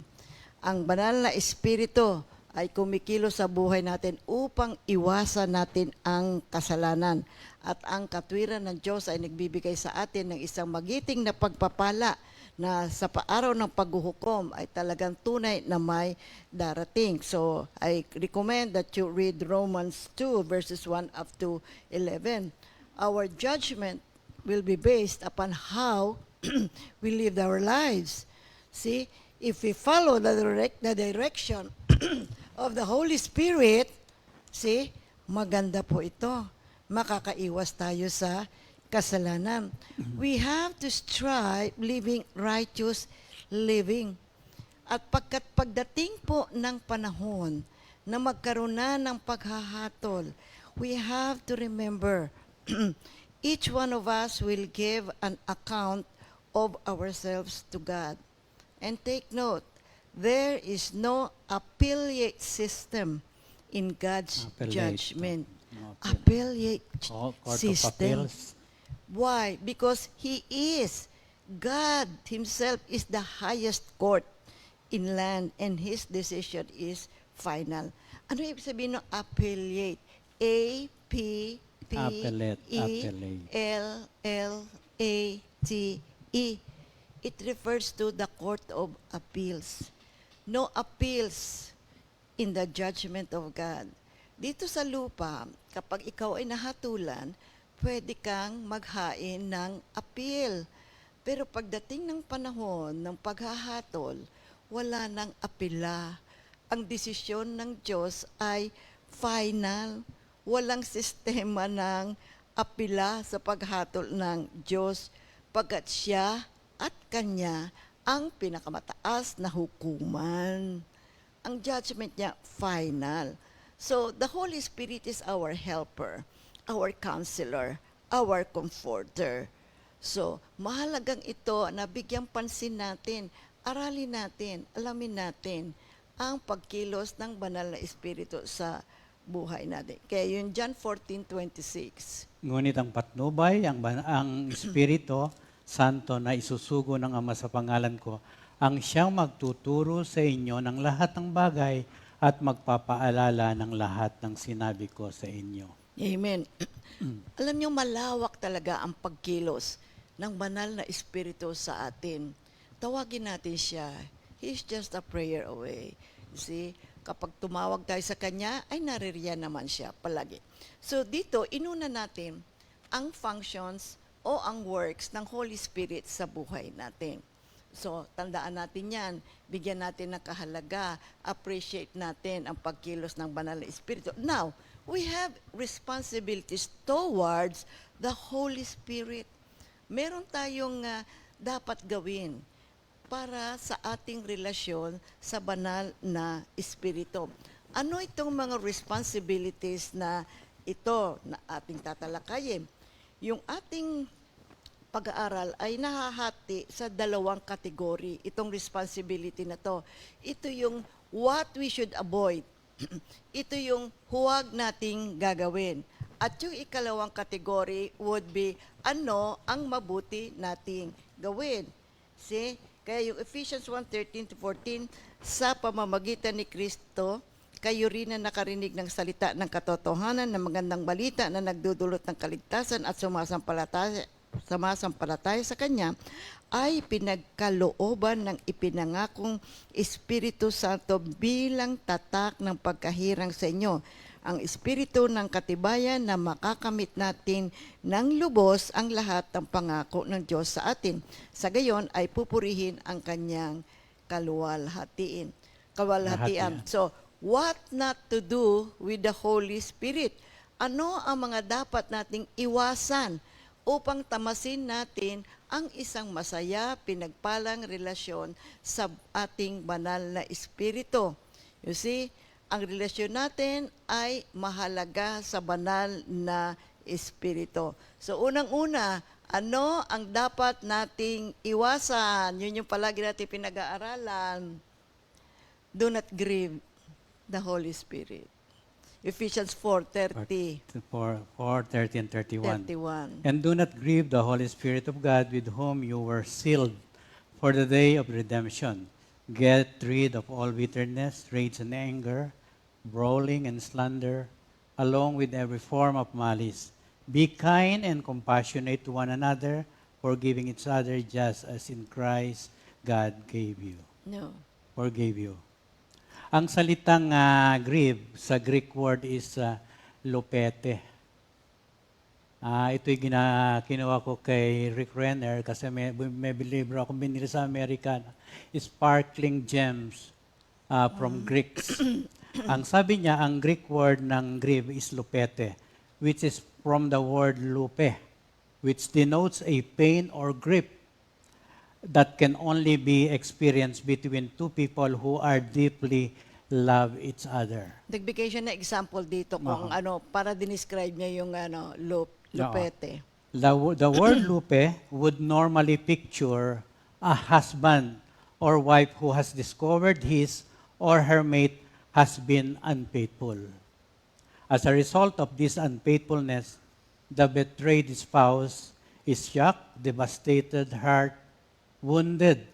Ang banal na Espiritu ay kumikilos sa buhay natin upang iwasan natin ang kasalanan. At ang katwiran ng Diyos ay nagbibigay sa atin ng isang magiting na pagpapala na sa araw ng paghuhukom ay talagang tunay na may darating. So, I recommend that you read Romans 2 verses 1 up to 11. Our judgment will be based upon how we live our lives. See, if we follow the direction of the Holy Spirit, see, maganda po ito. Makakaiwas tayo sa kasalanan. We have to strive living righteous living. At pagdating po ng panahon na magkaroon na ng paghahatol, we have to remember each one of us will give an account of ourselves to God. And take note, there is no appellate system in God's Appellate. judgment. No Appellate Court of system. Appeals. Why? Because He is, God Himself is the highest court in land and His decision is final. Ano ibig sabihin ng appellate? Appellate. A-P-P-E-L-L-A-T-E. It refers to the Court of Appeals. No appeals in the judgment of God. Dito sa lupa, kapag ikaw ay nahatulan, pwede kang maghain ng appeal. Pero pagdating ng panahon ng paghahatol, wala nang apela. Ang desisyon ng Diyos ay final. Walang sistema ng apela sa paghatol ng Diyos, pagkat siya at kanya ang pinakamataas na hukuman. Ang judgment niya, final. So, the Holy Spirit is our helper, our counselor, our comforter. So, mahalagang ito na bigyang pansin natin, aralin natin, alamin natin ang pagkilos ng banal na Espiritu sa buhay natin. Kaya yun John 14:26. Ngunit ang patnubay, ang Espiritu Santo na isusugo ng Ama sa pangalan ko, ang siyang magtuturo sa inyo ng lahat ng bagay at magpapaalala ng lahat ng sinabi ko sa inyo. Amen. Alam niyo, malawak talaga ang pagkilos ng banal na Espiritu sa atin. Tawagin natin siya. He's just a prayer away. See, kapag tumawag tayo sa Kanya, ay naririyan naman siya palagi. So dito, inuna natin ang functions o ang works ng Holy Spirit sa buhay natin. So, tandaan natin yan. Bigyan natin ng kahalaga. Appreciate natin ang pagkilos ng banal na Espiritu. Now, we have responsibilities towards the Holy Spirit. Meron tayong dapat gawin para sa ating relasyon sa banal na Espiritu. Ano itong mga responsibilities na ito na ating tatalakayin? Yung ating pag-aaral ay nahahati sa dalawang kategory, itong responsibility na to. Ito yung what we should avoid. Ito yung huwag nating gagawin. At yung ikalawang kategory would be ano ang mabuti nating gawin. See? Kaya yung Ephesians 1:13-14, sa pamamagitan ni Kristo, kayo rin na nakarinig ng salita ng katotohanan ng magandang balita na nagdudulot ng kaligtasan at sumasampalataya sa Kanya, ay pinagkalooban ng ipinangakong Espiritu Santo bilang tatak ng pagkahirang sa inyo ang espiritu ng katibayan na makakamit natin ng lubos ang lahat ng pangako ng Diyos sa atin. Sa gayon ay pupurihin ang kanyang kaluwalhatian. Lahatian. So, what not to do with the Holy Spirit? Ano ang mga dapat nating iwasan upang tamasin natin ang isang masaya, pinagpalang relasyon sa ating banal na espiritu? You see, ang relasyon natin ay mahalaga sa banal na espiritu. So, unang-una, ano ang dapat nating iwasan? Yun yung palagi natin pinag-aaralan. Do not grieve the Holy Spirit. Ephesians 4:30, 4:30 and 31. 31. And do not grieve the Holy Spirit of God, with whom you were sealed for the day of redemption. Get rid of all bitterness, rage and anger, brawling and slander, along with every form of malice. Be kind and compassionate to one another, forgiving each other just as in Christ God forgave you. Ang salitang grieve sa Greek word is lupete. Ito'y kinuha ko kay Rick Renner kasi may libro akong binili sa Amerika, Sparkling Gems from Greeks. Ang sabi niya, ang Greek word ng grieve is lupete, which is from the word lupe, which denotes a pain or grief that can only be experienced between two people who are deeply love each other. Nagbigay siya na example dito kung para dinescribe niya yung lupete. The word lupe would normally picture a husband or wife who has discovered his or her mate has been unfaithful. As a result of this unfaithfulness, the betrayed spouse is shocked, devastated, hurt, wounded,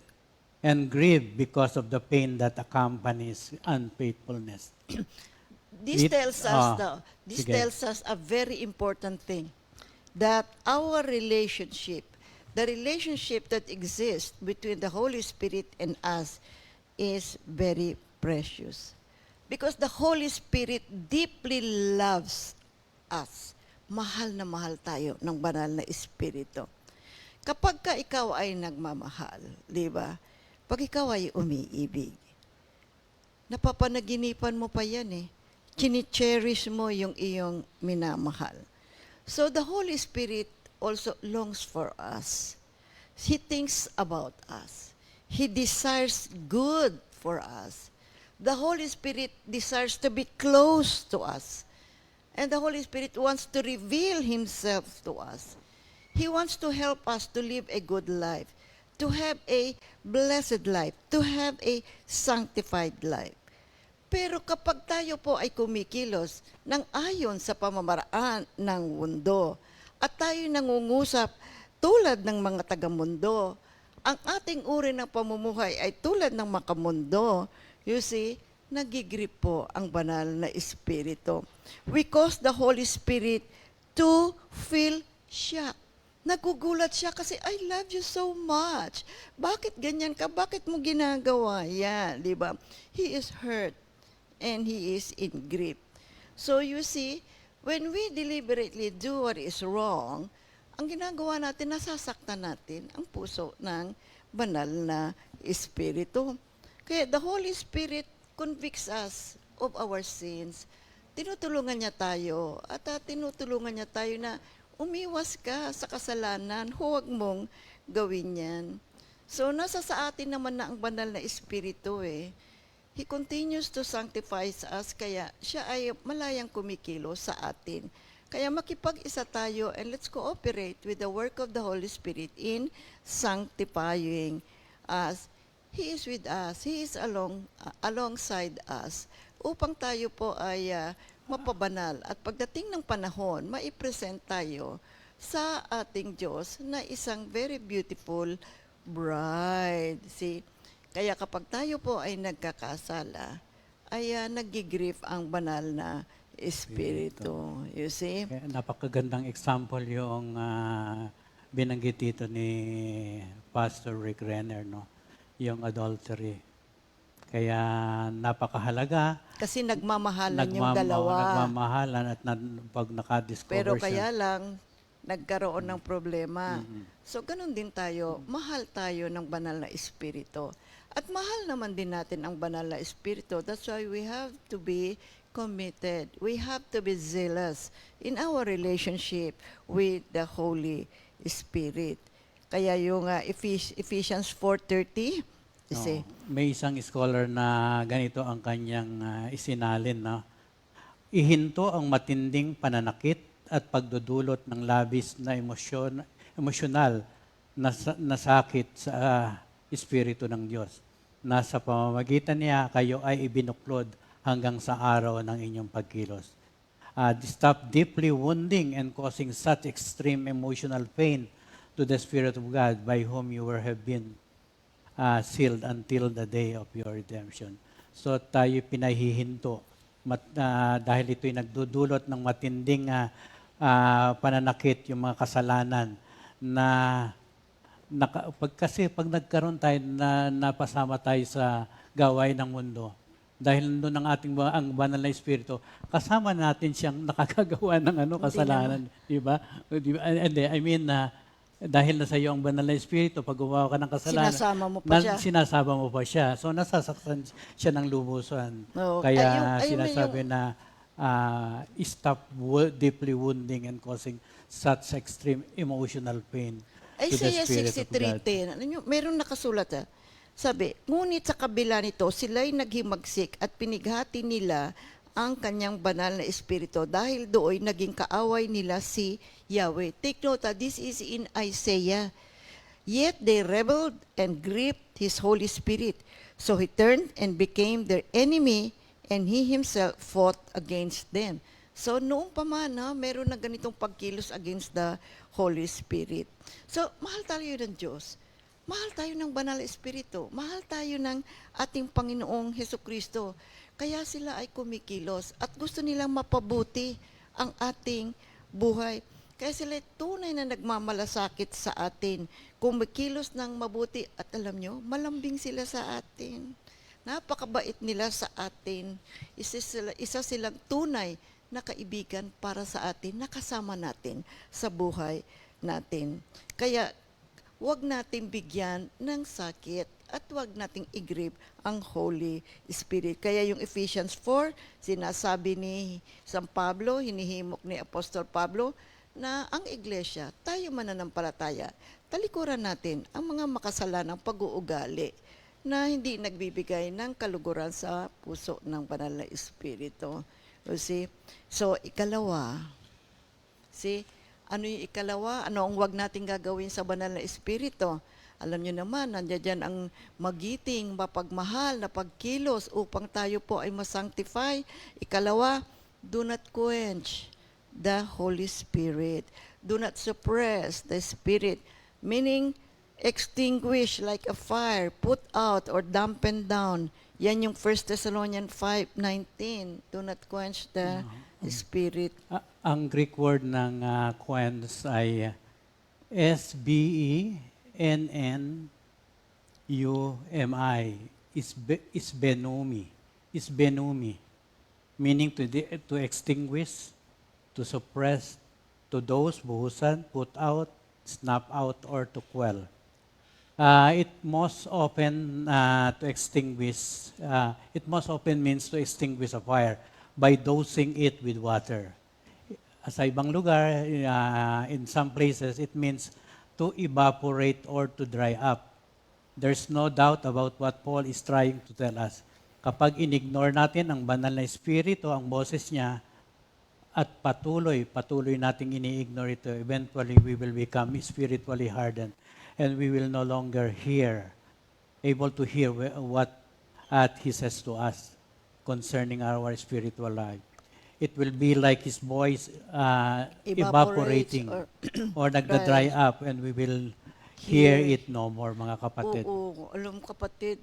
and grieved because of the pain that accompanies unfaithfulness. This Sige. tells us a very important thing, that our relationship, the relationship that exists between the Holy Spirit and us, is very precious. Because the Holy Spirit deeply loves us. Mahal na mahal tayo ng banal na espiritu. Kapag ka ikaw ay nagmamahal, di ba? Pag ikaw ay umiibig, napapanaginipan mo pa yan eh. Chini-cherish mo yung iyong minamahal. So the Holy Spirit also longs for us. He thinks about us. He desires good for us. The Holy Spirit desires to be close to us. And the Holy Spirit wants to reveal Himself to us. He wants to help us to live a good life, to have a blessed life, to have a sanctified life. Pero kapag tayo po ay kumikilos ng ayon sa pamamaraan ng mundo at tayo nangungusap tulad ng mga taga-mundo, ang ating uri ng pamumuhay ay tulad ng makamundo, you see, nagigrip po ang banal na espiritu. We cause the Holy Spirit to feel shock. Nagugulat siya kasi, I love you so much. Bakit ganyan ka? Bakit mo ginagawa yan? Di ba? He is hurt and he is in grief. So you see, when we deliberately do what is wrong, ang ginagawa natin, nasasaktan natin ang puso ng banal na espiritu. Kaya the Holy Spirit convicts us of our sins. Tinutulungan niya tayo at tinutulungan niya tayo na umiwas ka sa kasalanan, huwag mong gawin yan. So, nasa sa atin naman na ang banal na espiritu eh. He continues to sanctify us, kaya siya ay malayang kumikilo sa atin. Kaya makipag-isa tayo and let's cooperate with the work of the Holy Spirit in sanctifying us. He is with us. He is alongside us upang tayo po ay mapabanal. At pagdating ng panahon, maipresent tayo sa ating Diyos na isang very beautiful bride. See? Kaya kapag tayo po ay nagkakasala, ay nagigrief ang banal na espiritu. You see? Kaya napakagandang example yung binanggit dito ni Pastor Rick Renner, no? Yung adultery. Kaya napakahalaga. Kasi nagmamahalan yung dalawa. Nagmamahalan at pag nakadiscover Pero siya. kaya lang, nagkaroon ng problema. So, ganun din tayo. Mahal tayo ng banal na espiritu. At mahal naman din natin ang banal na espiritu. That's why we have to be committed. We have to be zealous in our relationship with the Holy Spirit. Kaya yung Ephesians 4:30, kasi, May isang scholar na ganito ang kanyang isinalin, no? Ihinto ang matinding pananakit at pagdudulot ng labis na emosyonal na sakit sa Espiritu ng Diyos. Nasa pamamagitan niya, kayo ay ibinuklod hanggang sa araw ng inyong pagkilos. Stop deeply wounding and causing such extreme emotional pain to the Spirit of God by whom you have been sealed until the day of your redemption. So tayo pinahihinto dahil ito'y nagdudulot ng matinding pananakit, yung mga kasalanan na kasi pag nagkaroon tayo na napasama tayo sa gawain ng mundo, dahil doon ang ating ang banal na espiritu, kasama natin siyang nakakagawa ng kasalanan, di ba? I mean, dahil nasa iyo ang banal na espiritu, pag gumawa ka ng kasalanan, sinasama mo pa siya. So nasasaktan siya ng lubusan. Oo. Kaya sinasabi na stop deeply wounding and causing such extreme emotional pain to the Isaiah Spirit of God. 63:10. Ano nyo, meron nakasulat. Sabi, ngunit sa kabila nito, sila'y naghimagsik at pinighati nila ang kanyang banal na espiritu dahil doon naging kaaway nila si Yahweh. Take note, this is in Isaiah. Yet they rebelled and grieved his Holy Spirit. So he turned and became their enemy, and he himself fought against them. So noong pa man, meron na ganitong pagkilos against the Holy Spirit. So mahal tayo ng Diyos. Mahal tayo ng banal na espiritu. Mahal tayo ng ating Panginoong Hesukristo. Kaya sila ay kumikilos at gusto nilang mapabuti ang ating buhay. Kaya sila tunay na nagmamalasakit sa atin. Kumikilos ng mabuti at alam nyo, malambing sila sa atin. Napakabait nila sa atin. Isa silang tunay na kaibigan para sa atin, nakasama natin sa buhay natin. Kaya huwag natin bigyan ng sakit at huwag nating i-grieve ang Holy Spirit. Kaya yung Ephesians 4, sinasabi ni San Pablo, hinihimok ni Apostol Pablo, na ang iglesia, tayo mananampalataya, talikuran natin ang mga makasalanang pag-uugali na hindi nagbibigay ng kaluguran sa puso ng banal na Espiritu. See? So, ikalawa, ano yung ikalawa? Ano ang huwag natin gagawin sa banal na espiritu? Alam niyo naman, nandiyan dyan ang magiting, mapagmahal na pagkilos upang tayo po ay masanctify. Ikalawa, do not quench the Holy Spirit. Do not suppress the Spirit. Meaning, extinguish like a fire, put out or dampen down. Yan yung 1 Thessalonians 5:19. Do not quench the Spirit. Ang Greek word ng quench ay SBENNUMI, isbenumi, meaning to extinguish, to suppress, to dose, buhusan, put out, snuff out, or to quell. It most often means to extinguish a fire by dosing it with water. Sa ibang lugar, in some places, it means to evaporate or to dry up. There's no doubt about what Paul is trying to tell us. Kapag inignore natin ang banal na espiritu, ang boses niya, at patuloy nating ini-ignore ito, eventually we will become spiritually hardened and we will no longer able to hear what he says to us concerning our spiritual life. It will be like his voice evaporating or nagda-dry up and we will hear it no more, mga kapatid. Oo, alam kapatid,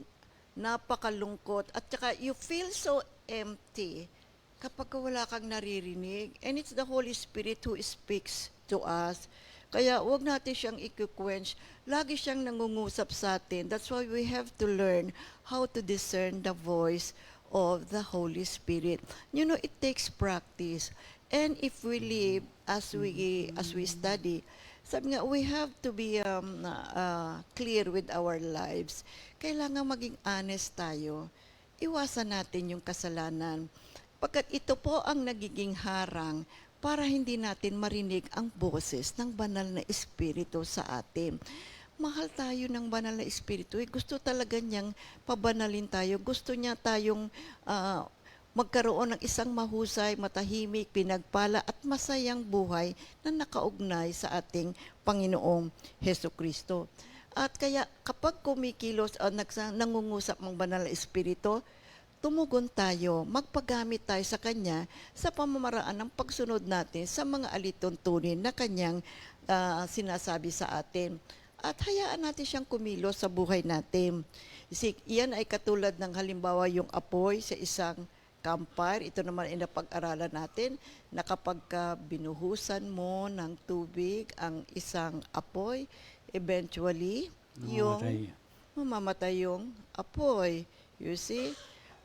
napakalungkot. At saka you feel so empty kapag wala kang naririnig. And it's the Holy Spirit who speaks to us. Kaya huwag natin siyang i-quench. Lagi siyang nangungusap sa atin. That's why we have to learn how to discern the voice of the Holy Spirit. You know, it takes practice. And if we live as we study, sabi nga, we have to be clear with our lives. Kailangan maging honest tayo. Iwasan natin yung kasalanan. Pagkat ito po ang nagiging harang para hindi natin marinig ang boses ng banal na Espiritu sa atin. Mahal tayo ng banal na Espiritu. Gusto talaga niyang pabanalin tayo. Gusto niya tayong magkaroon ng isang mahusay, matahimik, pinagpala at masayang buhay na nakaugnay sa ating Panginoong Heso Kristo. At kaya kapag kumikilos o nangungusap ang banal na Espiritu, tumugon tayo, magpagamit tayo sa Kanya sa pamamaraan ng pagsunod natin sa mga alituntunin na Kanyang sinasabi sa atin. At hayaan natin siyang kumilos sa buhay natin. Iyan ay katulad ng halimbawa yung apoy sa isang campfire. Ito naman ay napag-aralan natin na kapag binuhusan mo ng tubig ang isang apoy, eventually, mamamatay yung apoy. You see?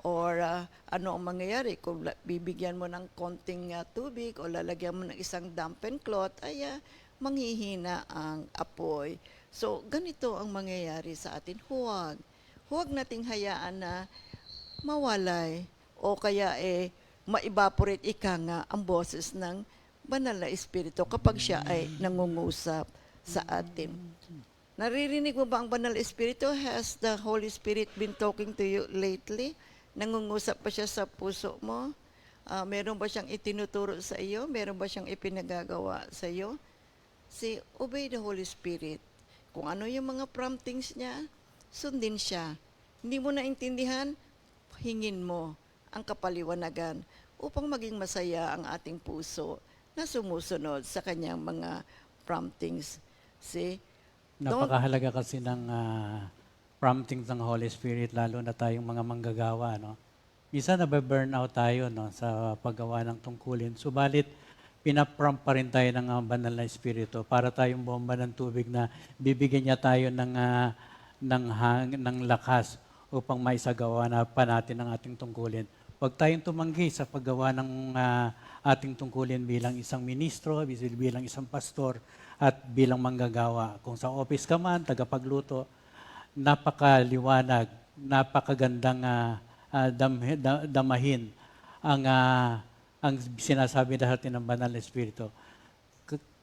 Or ano ang mangyayari kung bibigyan mo ng konting tubig o lalagyan mo ng isang dampen cloth, ay manghihina ang apoy. So, ganito ang mangyayari sa atin. Huwag nating hayaan na mawalay o kaya ma-evaporate ang boses ng banal na Espiritu kapag siya ay nangungusap sa atin. Naririnig mo ba ang banal na Espiritu? Has the Holy Spirit been talking to you lately? Nangungusap pa siya sa puso mo? Meron ba siyang itinuturo sa iyo? Meron ba siyang ipinagagawa sa iyo? Obey the Holy Spirit. Kung ano yung mga promptings niya, sundin siya. Hindi mo naintindihan, hingin mo ang kapaliwanagan upang maging masaya ang ating puso na sumusunod sa kanyang mga promptings. Napakahalaga kasi ng promptings ng Holy Spirit, lalo na tayong mga manggagawa, no? Minsan nabe-burn out tayo, no, sa paggawa ng tungkulin. Subalit, pinaprompt pa rin tayo ng banal na Espiritu para tayong bomba ng tubig na bibigyan niya tayo ng lakas upang maisagawa na pa natin ang ating tungkulin. Huwag tayong tumanggi sa paggawa ng ating tungkulin bilang isang ministro, bilang isang pastor, at bilang manggagawa. Kung sa office ka man, tagapagluto, napakaliwanag, napakagandang damahin ang sinasabi natin ng banal na Espiritu.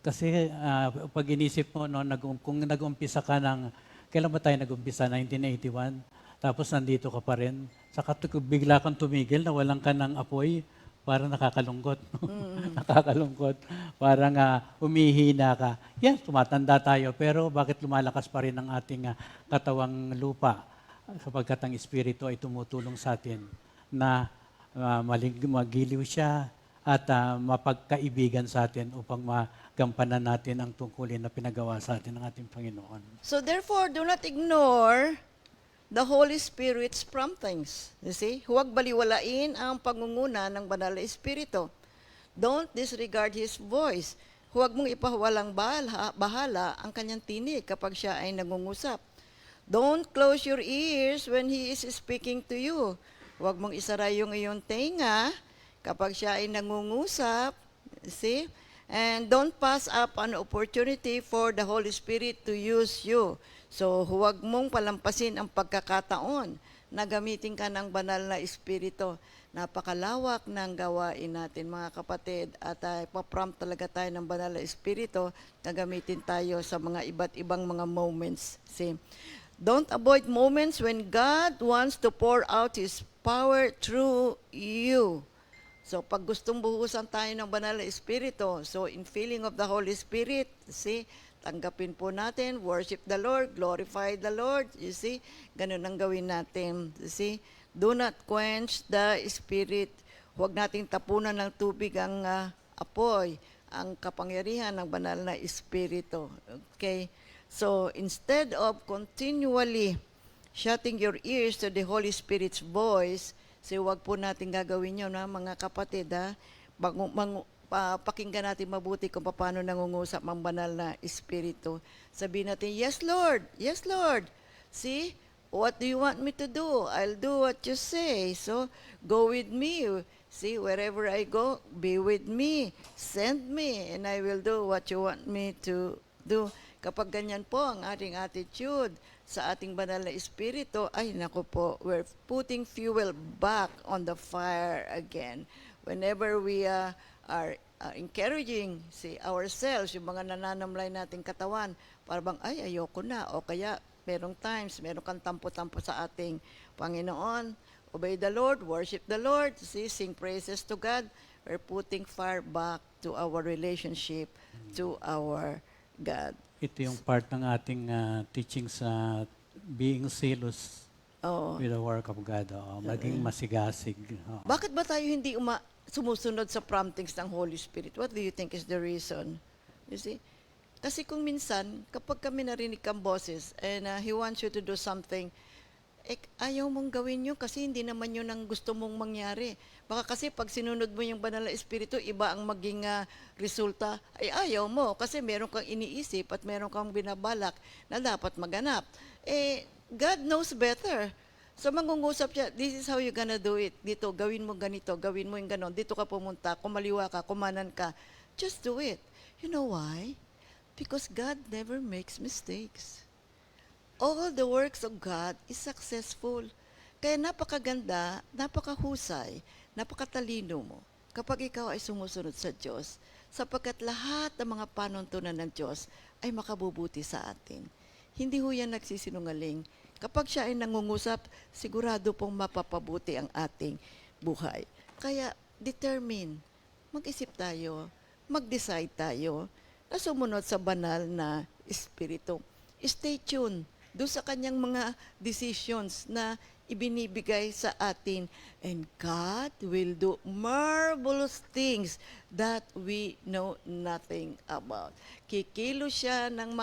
Kasi pag inisip mo, no, kung nag-umpisa ka kailan ba tayo nag-umpisa? 1981? Tapos nandito ka pa rin. Saka bigla kang tumigil, nawalan ka ng apoy, parang nakakalungkot. Nakakalungkot. Parang umihina ka. Yan, tumatanda tayo, pero bakit lumalakas pa rin ang ating katawang lupa? Sapagkat ang Espiritu ay tumutulong sa atin na magiliw siya at mapagkaibigan sa atin upang magampanan natin ang tungkulin na pinagawa sa atin ng ating Panginoon. So therefore, do not ignore the Holy Spirit's promptings. You see? Huwag baliwalain ang pangunguna ng banal na Espiritu. Don't disregard His voice. Huwag mong ipawalang bahala ang kanyang tinig kapag siya ay nangungusap. Don't close your ears when He is speaking to you. Huwag mong isara yung iyong tenga kapag siya ay nangungusap. See? And don't pass up an opportunity for the Holy Spirit to use you. So, huwag mong palampasin ang pagkakataon na gamitin ka ng banal na Espiritu. Napakalawak ng gawain natin, mga kapatid, at ipaprompt talaga tayo ng banal na Espiritu na gamitin tayo sa mga iba't ibang mga moments. See? Don't avoid moments when God wants to pour out His power through you. So, pag gustong buhusan tayo ng banal na Espiritu, so in feeling of the Holy Spirit, see, tanggapin po natin, worship the Lord, glorify the Lord, you see, ganun ang gawin natin, you see. Do not quench the Spirit. Huwag nating tapunan ng tubig ang apoy, ang kapangyarihan ng banal na Espiritu. Okay? So, instead of continually shutting your ears to the Holy Spirit's voice, so huwag po natin gagawin yun, mga kapatid, pakinggan natin mabuti kung paano nangungusap ang banal na Espiritu. Sabihin natin, yes Lord, yes Lord. See, what do you want me to do? I'll do what you say. So, go with me. See, wherever I go, be with me. Send me, and I will do what you want me to do. Kapag ganyan po ang ating attitude sa ating banal na Espiritu, ay naku po, we're putting fuel back on the fire again. Whenever we are encouraging ourselves, yung mga nananamlay nating katawan, parang ay ayoko na, o kaya merong times, meron kang tampo-tampo sa ating Panginoon. Obey the Lord, worship the Lord, sing praises to God. We're putting fire back to our relationship to our God. Ito yung part ng ating teaching sa being zealous Oh. with the work of God. Maging masigasig. Bakit ba tayo hindi sumusunod sa promptings ng Holy Spirit? What do you think is the reason? You see? Kasi kung minsan, kapag kami narinig kang boses and He wants you to do something, ayaw mong gawin yun kasi hindi naman yun ang gusto mong mangyari. Baka kasi pag sinunod mo yung banal na Espiritu, iba ang maging resulta. Ay ayaw mo kasi meron kang iniisip at meron kang binabalak na dapat maganap. God knows better. So mangungusap siya, this is how you gonna do it. Dito, gawin mo ganito, gawin mo yung ganon. Dito ka pumunta, kumaliwa ka, kumanan ka. Just do it. You know why? Because God never makes mistakes. All the works of God is successful. Kaya napakaganda, napakahusay, napakatalino mo kapag ikaw ay sumusunod sa Diyos, sapagkat lahat ng mga panuntunan ng Diyos ay makabubuti sa atin. Hindi ho yan nagsisinungaling. Kapag siya ay nangungusap, sigurado pong mapapabuti ang ating buhay. Kaya determine, mag-isip tayo, mag-decide tayo na sumunod sa banal na Espiritu. Stay tuned doon sa kanyang mga decisions na ibinibigay sa atin. And God will do marvelous things that we know nothing about. Kikilos siya ng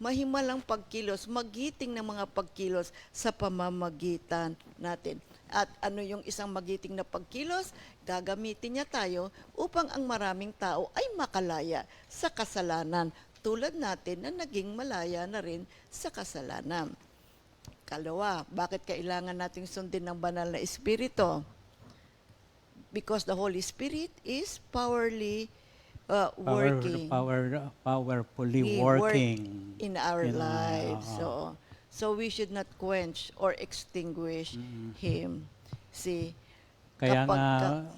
mahimalang pagkilos, magiting ng mga pagkilos sa pamamagitan natin. At ano yung isang magiting na pagkilos? Gagamitin niya tayo upang ang maraming tao ay makalaya sa kasalanan, tulad natin na naging malaya na rin sa kasalanan. Kalawa, bakit kailangan nating sundin ng banal na Espiritu? Because the Holy Spirit is powerfully working. Powerfully Work working in our lives. So we should not quench or extinguish Him. See, Kaya kapag nga,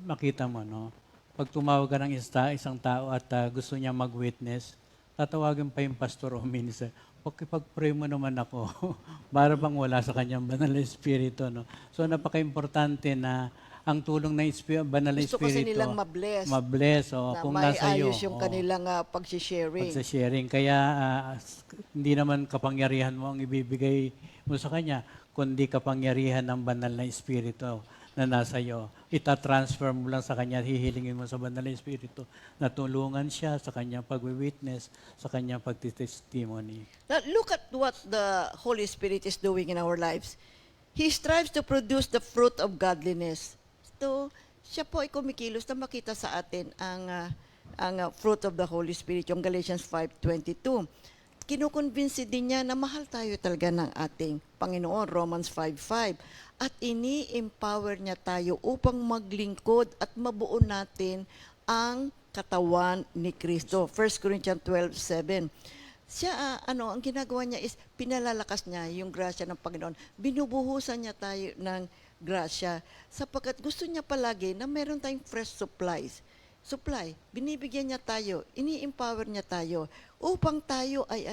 makita mo, no? Pag tumawag ka ng isang tao at gusto niya mag-witness, tatawagin pa yung pastor o minister, pag-pray mo naman ako, para bang wala sa kanyang banal na Espiritu, no? So, napaka-importante na ang tulong ng banal na gusto Espiritu, kasi nilang mabless. mabless, na kung may nasa iyo. ayos yung kanilang pag-sharing. Pagsa-sharing. Kaya hindi naman kapangyarihan mo ang ibibigay mo sa kanya, kundi kapangyarihan ng banal na Espiritu na nasa iyo. Ita-transfer mo lang sa kanya, hihilingin mo sa banal na Espiritu na tulungan siya sa kanyang pag-witness, sa kanyang pag-testimony. Now, look at what the Holy Spirit is doing in our lives. He strives to produce the fruit of godliness. So, siya po ay kumikilos na makita sa atin ang fruit of the Holy Spirit, yung Galatians 5:22. Kinukonvince din niya na mahal tayo talaga ng ating Panginoon, Romans 5:5. At ini-empower niya tayo upang maglingkod at mabuo natin ang katawan ni Kristo. 1 Corinthians 12:7. Siya, ang ginagawa niya is pinalalakas niya yung grasya ng Panginoon. Binubuhusan niya tayo ng grasya sapagkat gusto niya palagi na meron tayong fresh supply. Binibigyan niya tayo, ini-empower niya tayo upang tayo ay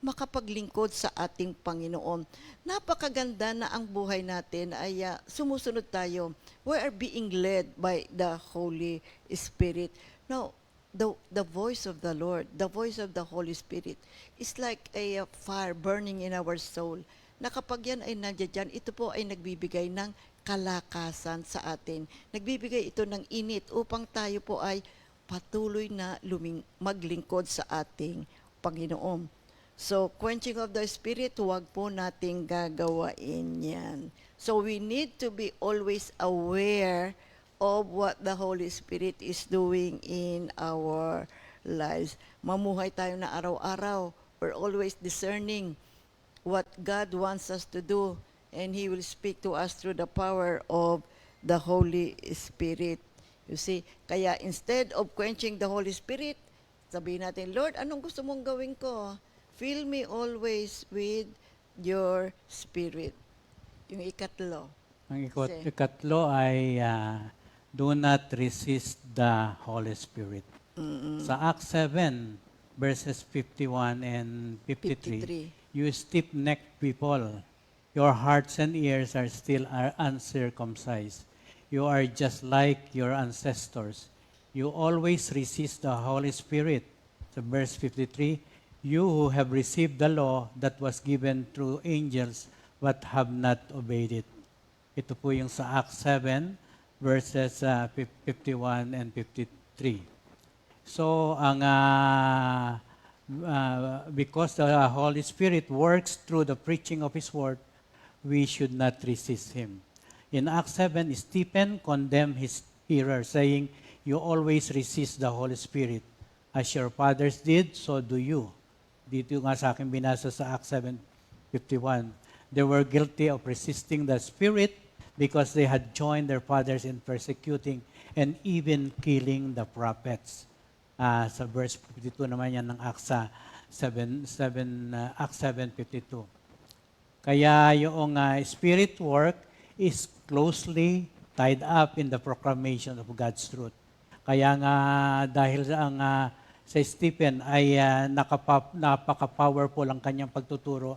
makapaglingkod sa ating Panginoon. Napakaganda na ang buhay natin ay sumusunod tayo. We are being led by the Holy Spirit. Now, the voice of the Lord, the voice of the Holy Spirit is like a fire burning in our soul. Na kapag yan ay nandiyan, ito po ay nagbibigay ng kalakasan sa atin. Nagbibigay ito ng init upang tayo po ay patuloy na maglingkod sa ating Panginoon. So, quenching of the Spirit, huwag po nating gagawain yan. So, we need to be always aware of what the Holy Spirit is doing in our lives. Mamuhay tayo na araw-araw. We're always discerning what God wants us to do, and He will speak to us through the power of the Holy Spirit. You see, kaya instead of quenching the Holy Spirit, sabihin natin, Lord, anong gusto mong gawin ko? Fill me always with your Spirit. Yung ikatlo. Ang Kasi- ikatlo ay do not resist the Holy Spirit. Sa Acts 7, verses 51 and 53, 53. you stiff-necked people, your hearts and ears are still uncircumcised. You are just like your ancestors. You always resist the Holy Spirit. Sa verse 53, you who have received the law that was given through angels but have not obeyed it. Ito po yung sa Acts 7, verses 51 and 53. So, because the Holy Spirit works through the preaching of His Word, we should not resist Him. In Acts 7, Stephen condemned his hearers, saying, you always resist the Holy Spirit. As your fathers did, so do you. Dito nga sa akin binasa sa Acts 7:51. They were guilty of resisting the Spirit because they had joined their fathers in persecuting and even killing the prophets. Sa verse 52 naman yan ng Acts 7:52. Kaya yung spirit work is closely tied up in the proclamation of God's truth. Kaya nga dahil sa Stephen ay napaka-powerful ang kanyang pagtuturo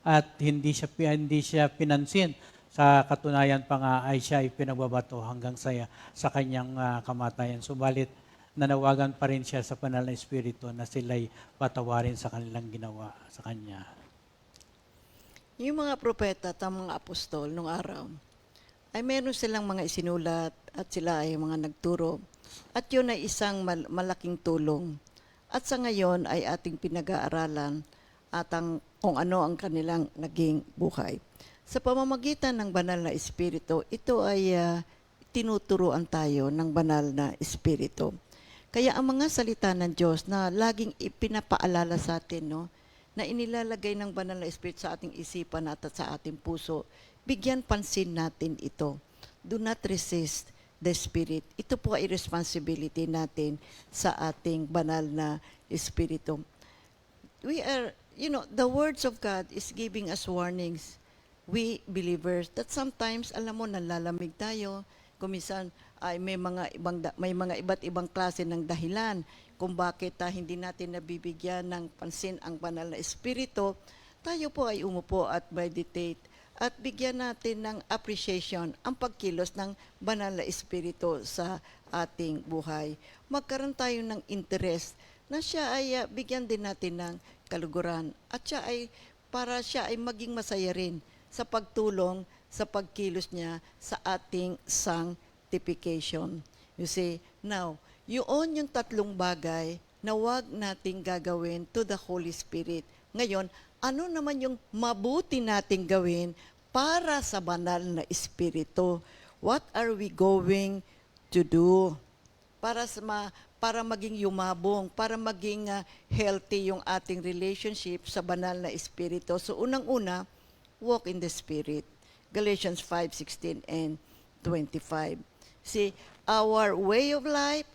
at hindi siya pinansin. Sa katunayan pa nga ay siya ay pinagbabato hanggang sa kanyang kamatayan. Subalit nanawagan pa rin siya sa banal na Espiritu na sila'y patawarin sa kanilang ginawa sa kanya. Yung mga propeta at ang mga apostol nung araw, ay meron silang mga isinulat at sila ay mga nagturo. At yun ay isang malaking tulong. At sa ngayon ay ating pinag-aaralan at kung ano ang kanilang naging buhay. Sa pamamagitan ng banal na Espiritu, ito ay tinuturuan tayo ng banal na Espiritu. Kaya ang mga salita ng Diyos na laging ipinapaalala sa atin, no, na inilalagay ng banal na Espiritu sa ating isipan at sa ating puso, bigyan pansin natin ito. Do not resist the Spirit. Ito po ay responsibility natin sa ating banal na Espiritu. We are, the words of God is giving us warnings. We believers that sometimes, alam mo, nalalamig tayo. Kuminsan ay may mga iba't ibang klase ng dahilan kung bakit hindi natin nabibigyan ng pansin ang banal na Espiritu. Tayo po ay umupo at meditate at bigyan natin ng appreciation ang pagkilos ng banal na Espiritu sa ating buhay. Magkaroon tayo ng interest na siya ay bigyan din natin ng kaluguran at siya ay para siya ay maging masaya rin sa pagtulong sa pagkilos niya sa ating sanctification. You see, now, yun yung tatlong bagay na wag nating gagawin to the Holy Spirit. Ngayon, ano naman yung mabuti nating gawin para sa banal na Espiritu? What are we going to do para maging yumabong, para maging healthy yung ating relationship sa banal na Espiritu? So, unang-una, walk in the Spirit. Galatians 5:16 and 25. See, our way of life,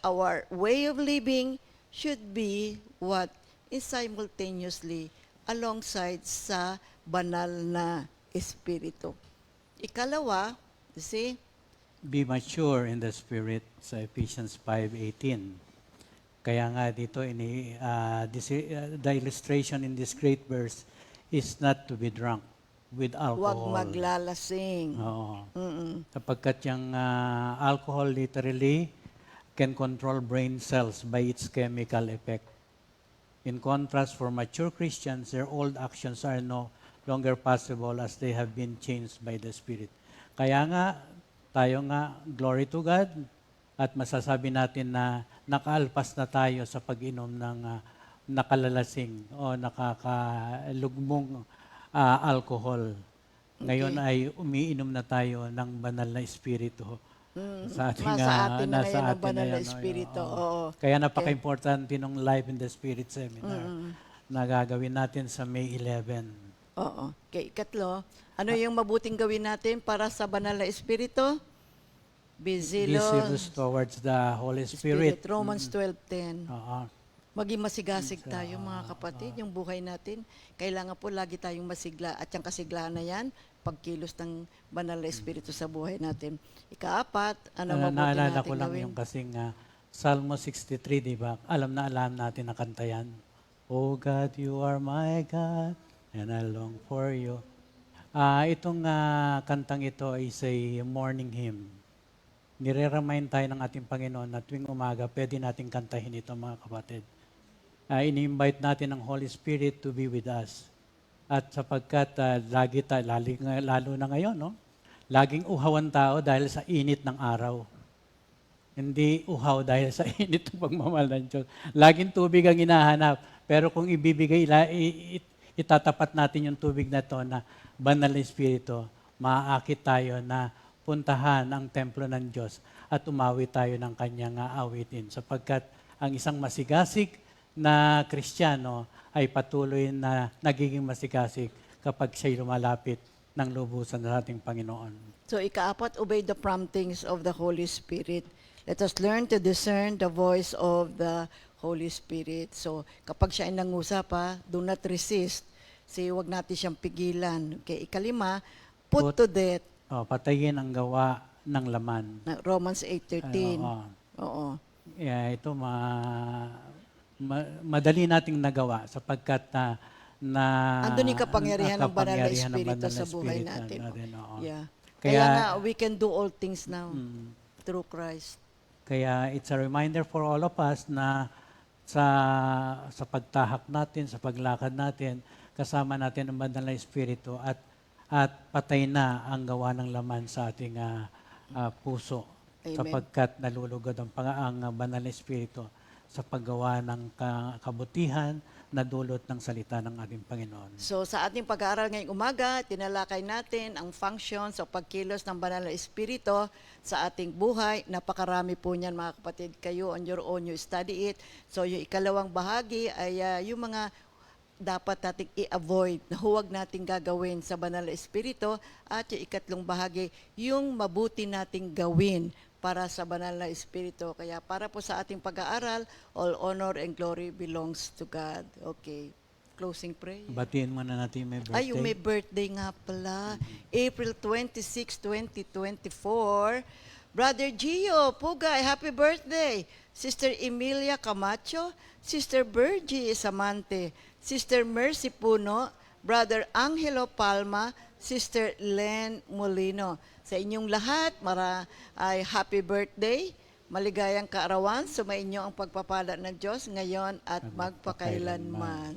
our way of living should be what is simultaneously alongside sa banal na Espiritu. Ikalawa, see, Be mature in the Spirit sa Ephesians 5:18. Kaya nga dito, the illustration in this great verse is not to be drunk with huwag alcohol. maglalasing. Oo. Mm-mm. Sapagkat yung alcohol literally can control brain cells by its chemical effect. In contrast, for mature Christians, their old actions are no longer possible as they have been changed by the Spirit. Kaya nga, tayo nga, glory to God, at masasabi natin na nakaalpas na tayo sa pag-inom ng nakalalasing o nakakalugmong alcohol. Ngayon ay umiinom na tayo ng banal na Espiritu sa ating, Nasa atin na nasa ngayon ang atin banal na yan, espiritu. oo. Oo. Kaya napaka-importante nung Life in the Spirit seminar na gagawin natin sa May 11. Oo. Okay, ikatlo, ano yung mabuting gawin natin para sa banal na espiritu? Be Be zealous towards the Holy Spirit. Romans 12:10. Oo. Maging masigasig tayo mga kapatid, yung buhay natin. Kailangan po lagi tayong masigla. At yung kasiglahan na yan, pagkilos ng banal na espiritu sa buhay natin. Ikaapat, ano mabuti Naalala natin ko lang gawin? yung kasing Salmo 63, di ba? Alam natin na kanta yan. Oh God, you are my God, and I long for you. Itong kantang ito is a morning hymn. Nire-remind tayo ng ating Panginoon na tuwing umaga, pwede natin kantahin ito mga kapatid. Ini-invite natin ang Holy Spirit to be with us. At sapagkat lalo na ngayon, no? Laging uhawan tao dahil sa init ng araw. Hindi uhaw dahil sa init ng pagmamahal ng Diyos. Laging tubig ang hinahanap. Pero kung itatapat natin yung tubig na to na banal na Espiritu, maaakit tayo na puntahan ang templo ng Diyos at umawi tayo ng kanyang awitin. Sapagkat ang isang masigasig na Kristiyano ay patuloy na nagiging masigasig kapag siya'y lumalapit ng lubusan sa ating Panginoon. So ikaapat, obey the promptings of the Holy Spirit. Let us learn to discern the voice of the Holy Spirit. So kapag siya ay nangusap, do not resist. So huwag natin siyang pigilan. Okay, ikalima, put to death. Patayin ang gawa ng laman. Romans 8:13. Oo. Oo. Ito madali nating nagawa sapagkat Andun yung kapangyarihan ng banal na kapangyarihan ng espiritu banal na sa buhay espiritu natin. oo. Yeah. Kaya Kaya nga, we can do all things now through Christ. Kaya it's a reminder for all of us na sa pagtahak natin, sa paglakad natin, kasama natin ang banal na espiritu at patay na ang gawa ng laman sa ating puso. Amen. Sapagkat nalulugod ang banal na espiritu sa paggawa ng kabutihan na dulot ng salita ng ating Panginoon. So sa ating pag-aaral ngayong umaga, tinalakay natin ang functions o pagkilos ng banal na espiritu sa ating buhay. Napakarami po niyan mga kapatid. Kayo on your own, you study it. So yung ikalawang bahagi ay yung mga dapat nating i-avoid na huwag nating gagawin sa banal na espiritu. At yung ikatlong bahagi, yung mabuti nating gawin para sa banal na espiritu. Kaya para po sa ating pag-aaral, all honor and glory belongs to God. Okay. Closing prayer. Batiin muna natin yung may birthday. Ay, yung may birthday nga pala. April 26, 2024. Brother Gio Pugay, happy birthday. Sister Emilia Camacho, Sister Virgie Samante, Sister Mercy Puno, Brother Angelo Palma, Sister Len Molino. Sa inyong lahat, ay happy birthday, maligayang kaarawan, sumainyo ang pagpapala ng Diyos ngayon at magpakailanman.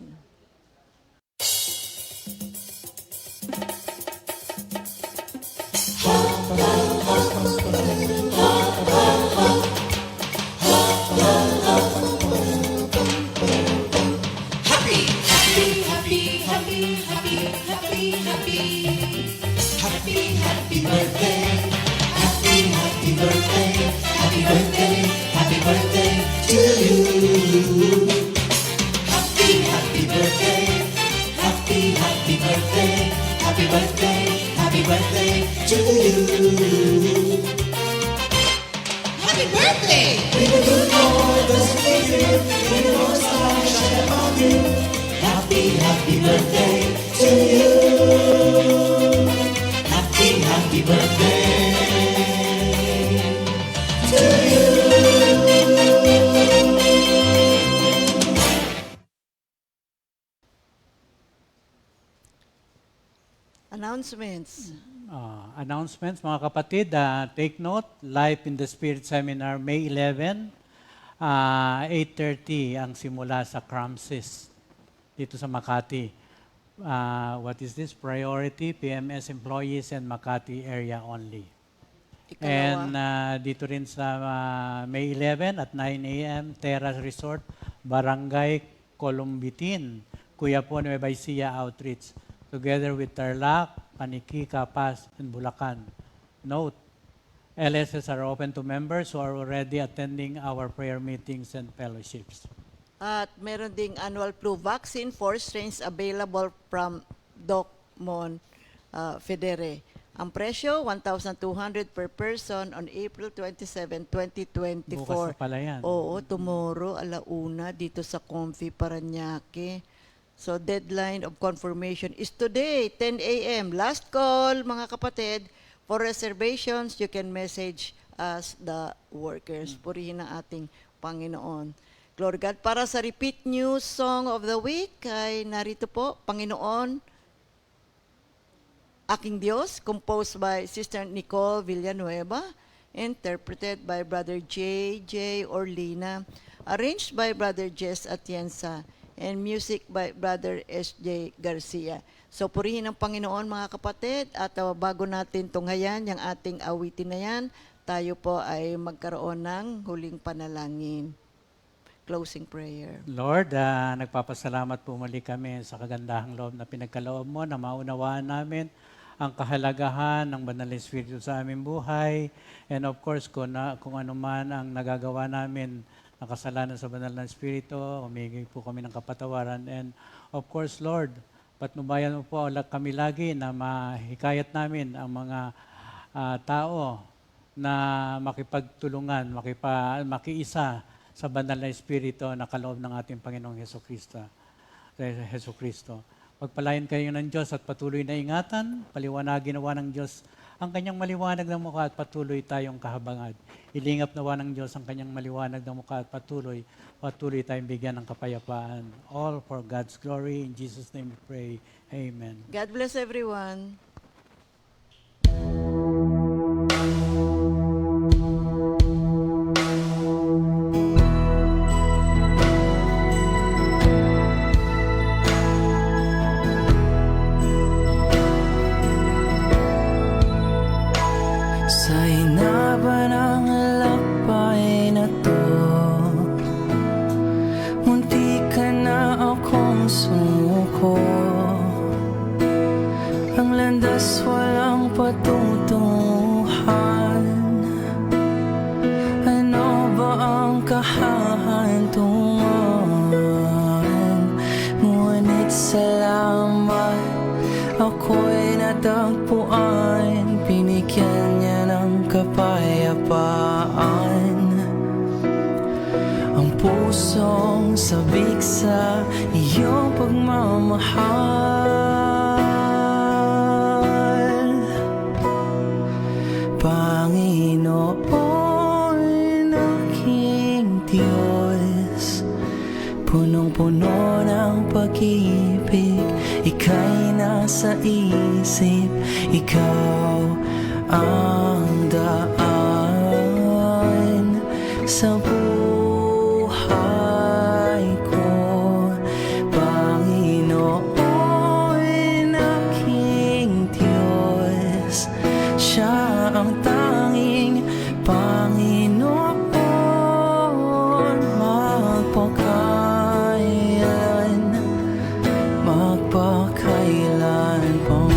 Happy birthday! Happy birthday to you. Happy birthday to you. Announcements. Announcements, mga kapatid, take note, Life in the Spirit Seminar, May 11, 8:30 ang simula sa Cramsis, dito sa Makati. What is this? Priority, PMS employees and Makati area only. And dito rin sa May 11 at 9 a.m., Terrace Resort, Barangay Columbitin, Cuyapo, Nueva Ecija Outreach, together with Tarlac, Paniki, Kapas, and Bulacan. Note, LSS are open to members who are already attending our prayer meetings and fellowships. At meron ding annual flu vaccine, 4 strains available from Doc Mon Federe. Ang presyo, 1,200 per person on April 27, 2024. Bukas na pala yan. Oo, tomorrow, 1:00 dito sa Comfy Paranaque. So, deadline of confirmation is today, 10 a.m. Last call, mga kapatid. For reservations, you can message us, the workers. Purihin ang ating Panginoon. Glory God. Para sa repeat news song of the week, ay narito po, Panginoon, Aking Diyos, composed by Sister Nicole Villanueva, interpreted by Brother J.J. Orlina, arranged by Brother Jess Atienza, and music by Brother S.J. Garcia. So, purihin ang Panginoon, mga kapatid, at bago natin tunghayan yung ating awitin na yan, tayo po ay magkaroon ng huling panalangin. Closing prayer. Lord, nagpapasalamat po muli kami sa kagandahang loob na pinagkaloob mo na maunawaan namin ang kahalagahan ng Banal na Espiritu sa aming buhay. And of course, kung ano man ang nagagawa namin na kasalanan sa Banal na Espiritu, humingi po kami ng kapatawaran. And of course, Lord, patnubayan mo po kami lagi na mahikayat namin ang mga tao na makipagtulungan, makiisa sa Banal na Espiritu na kaloob ng ating Panginoong Heso Kristo. Pagpalain kayo ng Diyos at patuloy na ingatan, paliwanagin nawa ng Diyos ang kanyang maliwanag na mukha at patuloy tayong kahabangad. Ilingap nawa ng Diyos ang kanyang maliwanag na mukha at patuloy tayong bigyan ng kapayapaan. All for God's glory. In Jesus' name we pray. Amen. God bless everyone. Sa hinaban ng lakbay na to, munti ka na akong sumuko. Ang landas walang patutunguhan. Ano ba ang kahahantungan? Ngunit salamat, ako'y natagpuan. Binigyan niya ng kapayapaan. Ang pusong sabik sa iyong pagmamahal. Panginoon, aking Diyos, punong-puno ng pag-ibig, ika'y nasa isip, ikaw ang daan sa buhay ko. Panginoon, aking Diyos, siya ang tanging Panginoon, magpakailan pa man.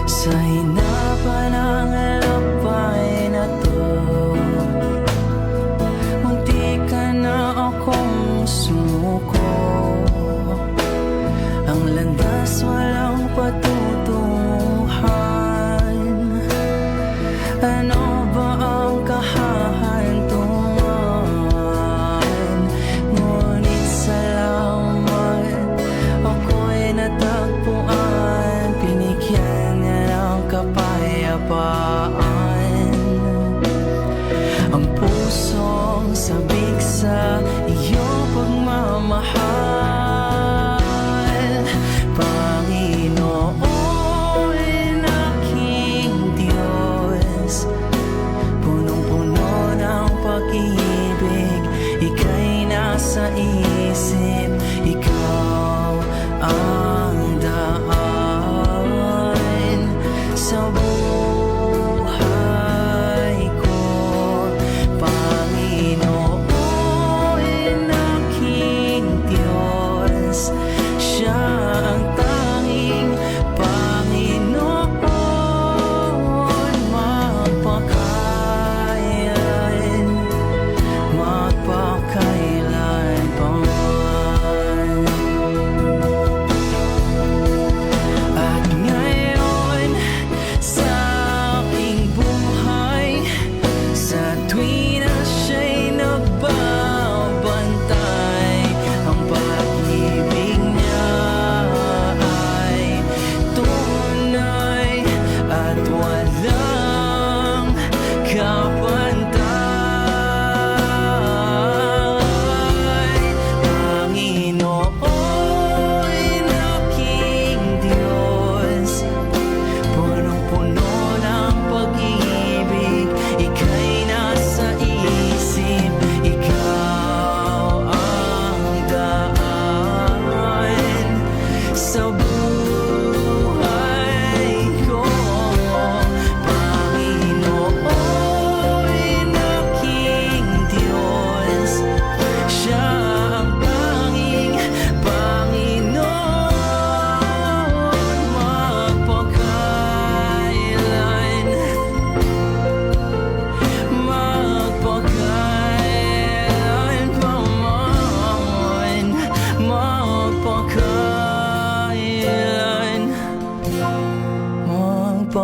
Sa hinapan ng lakbay na to, munti ka na akong sumuko. Ang landas walang patutunguhan. Ano ba ang kahahantungan? Ngunit salamat, ako'y natagpuan. Binigyan niya ng kapayapaan. Ang pusong sabik sa iyong pagmamahal. Panginoon, aking Diyos,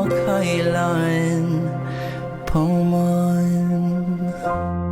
kailan pa man.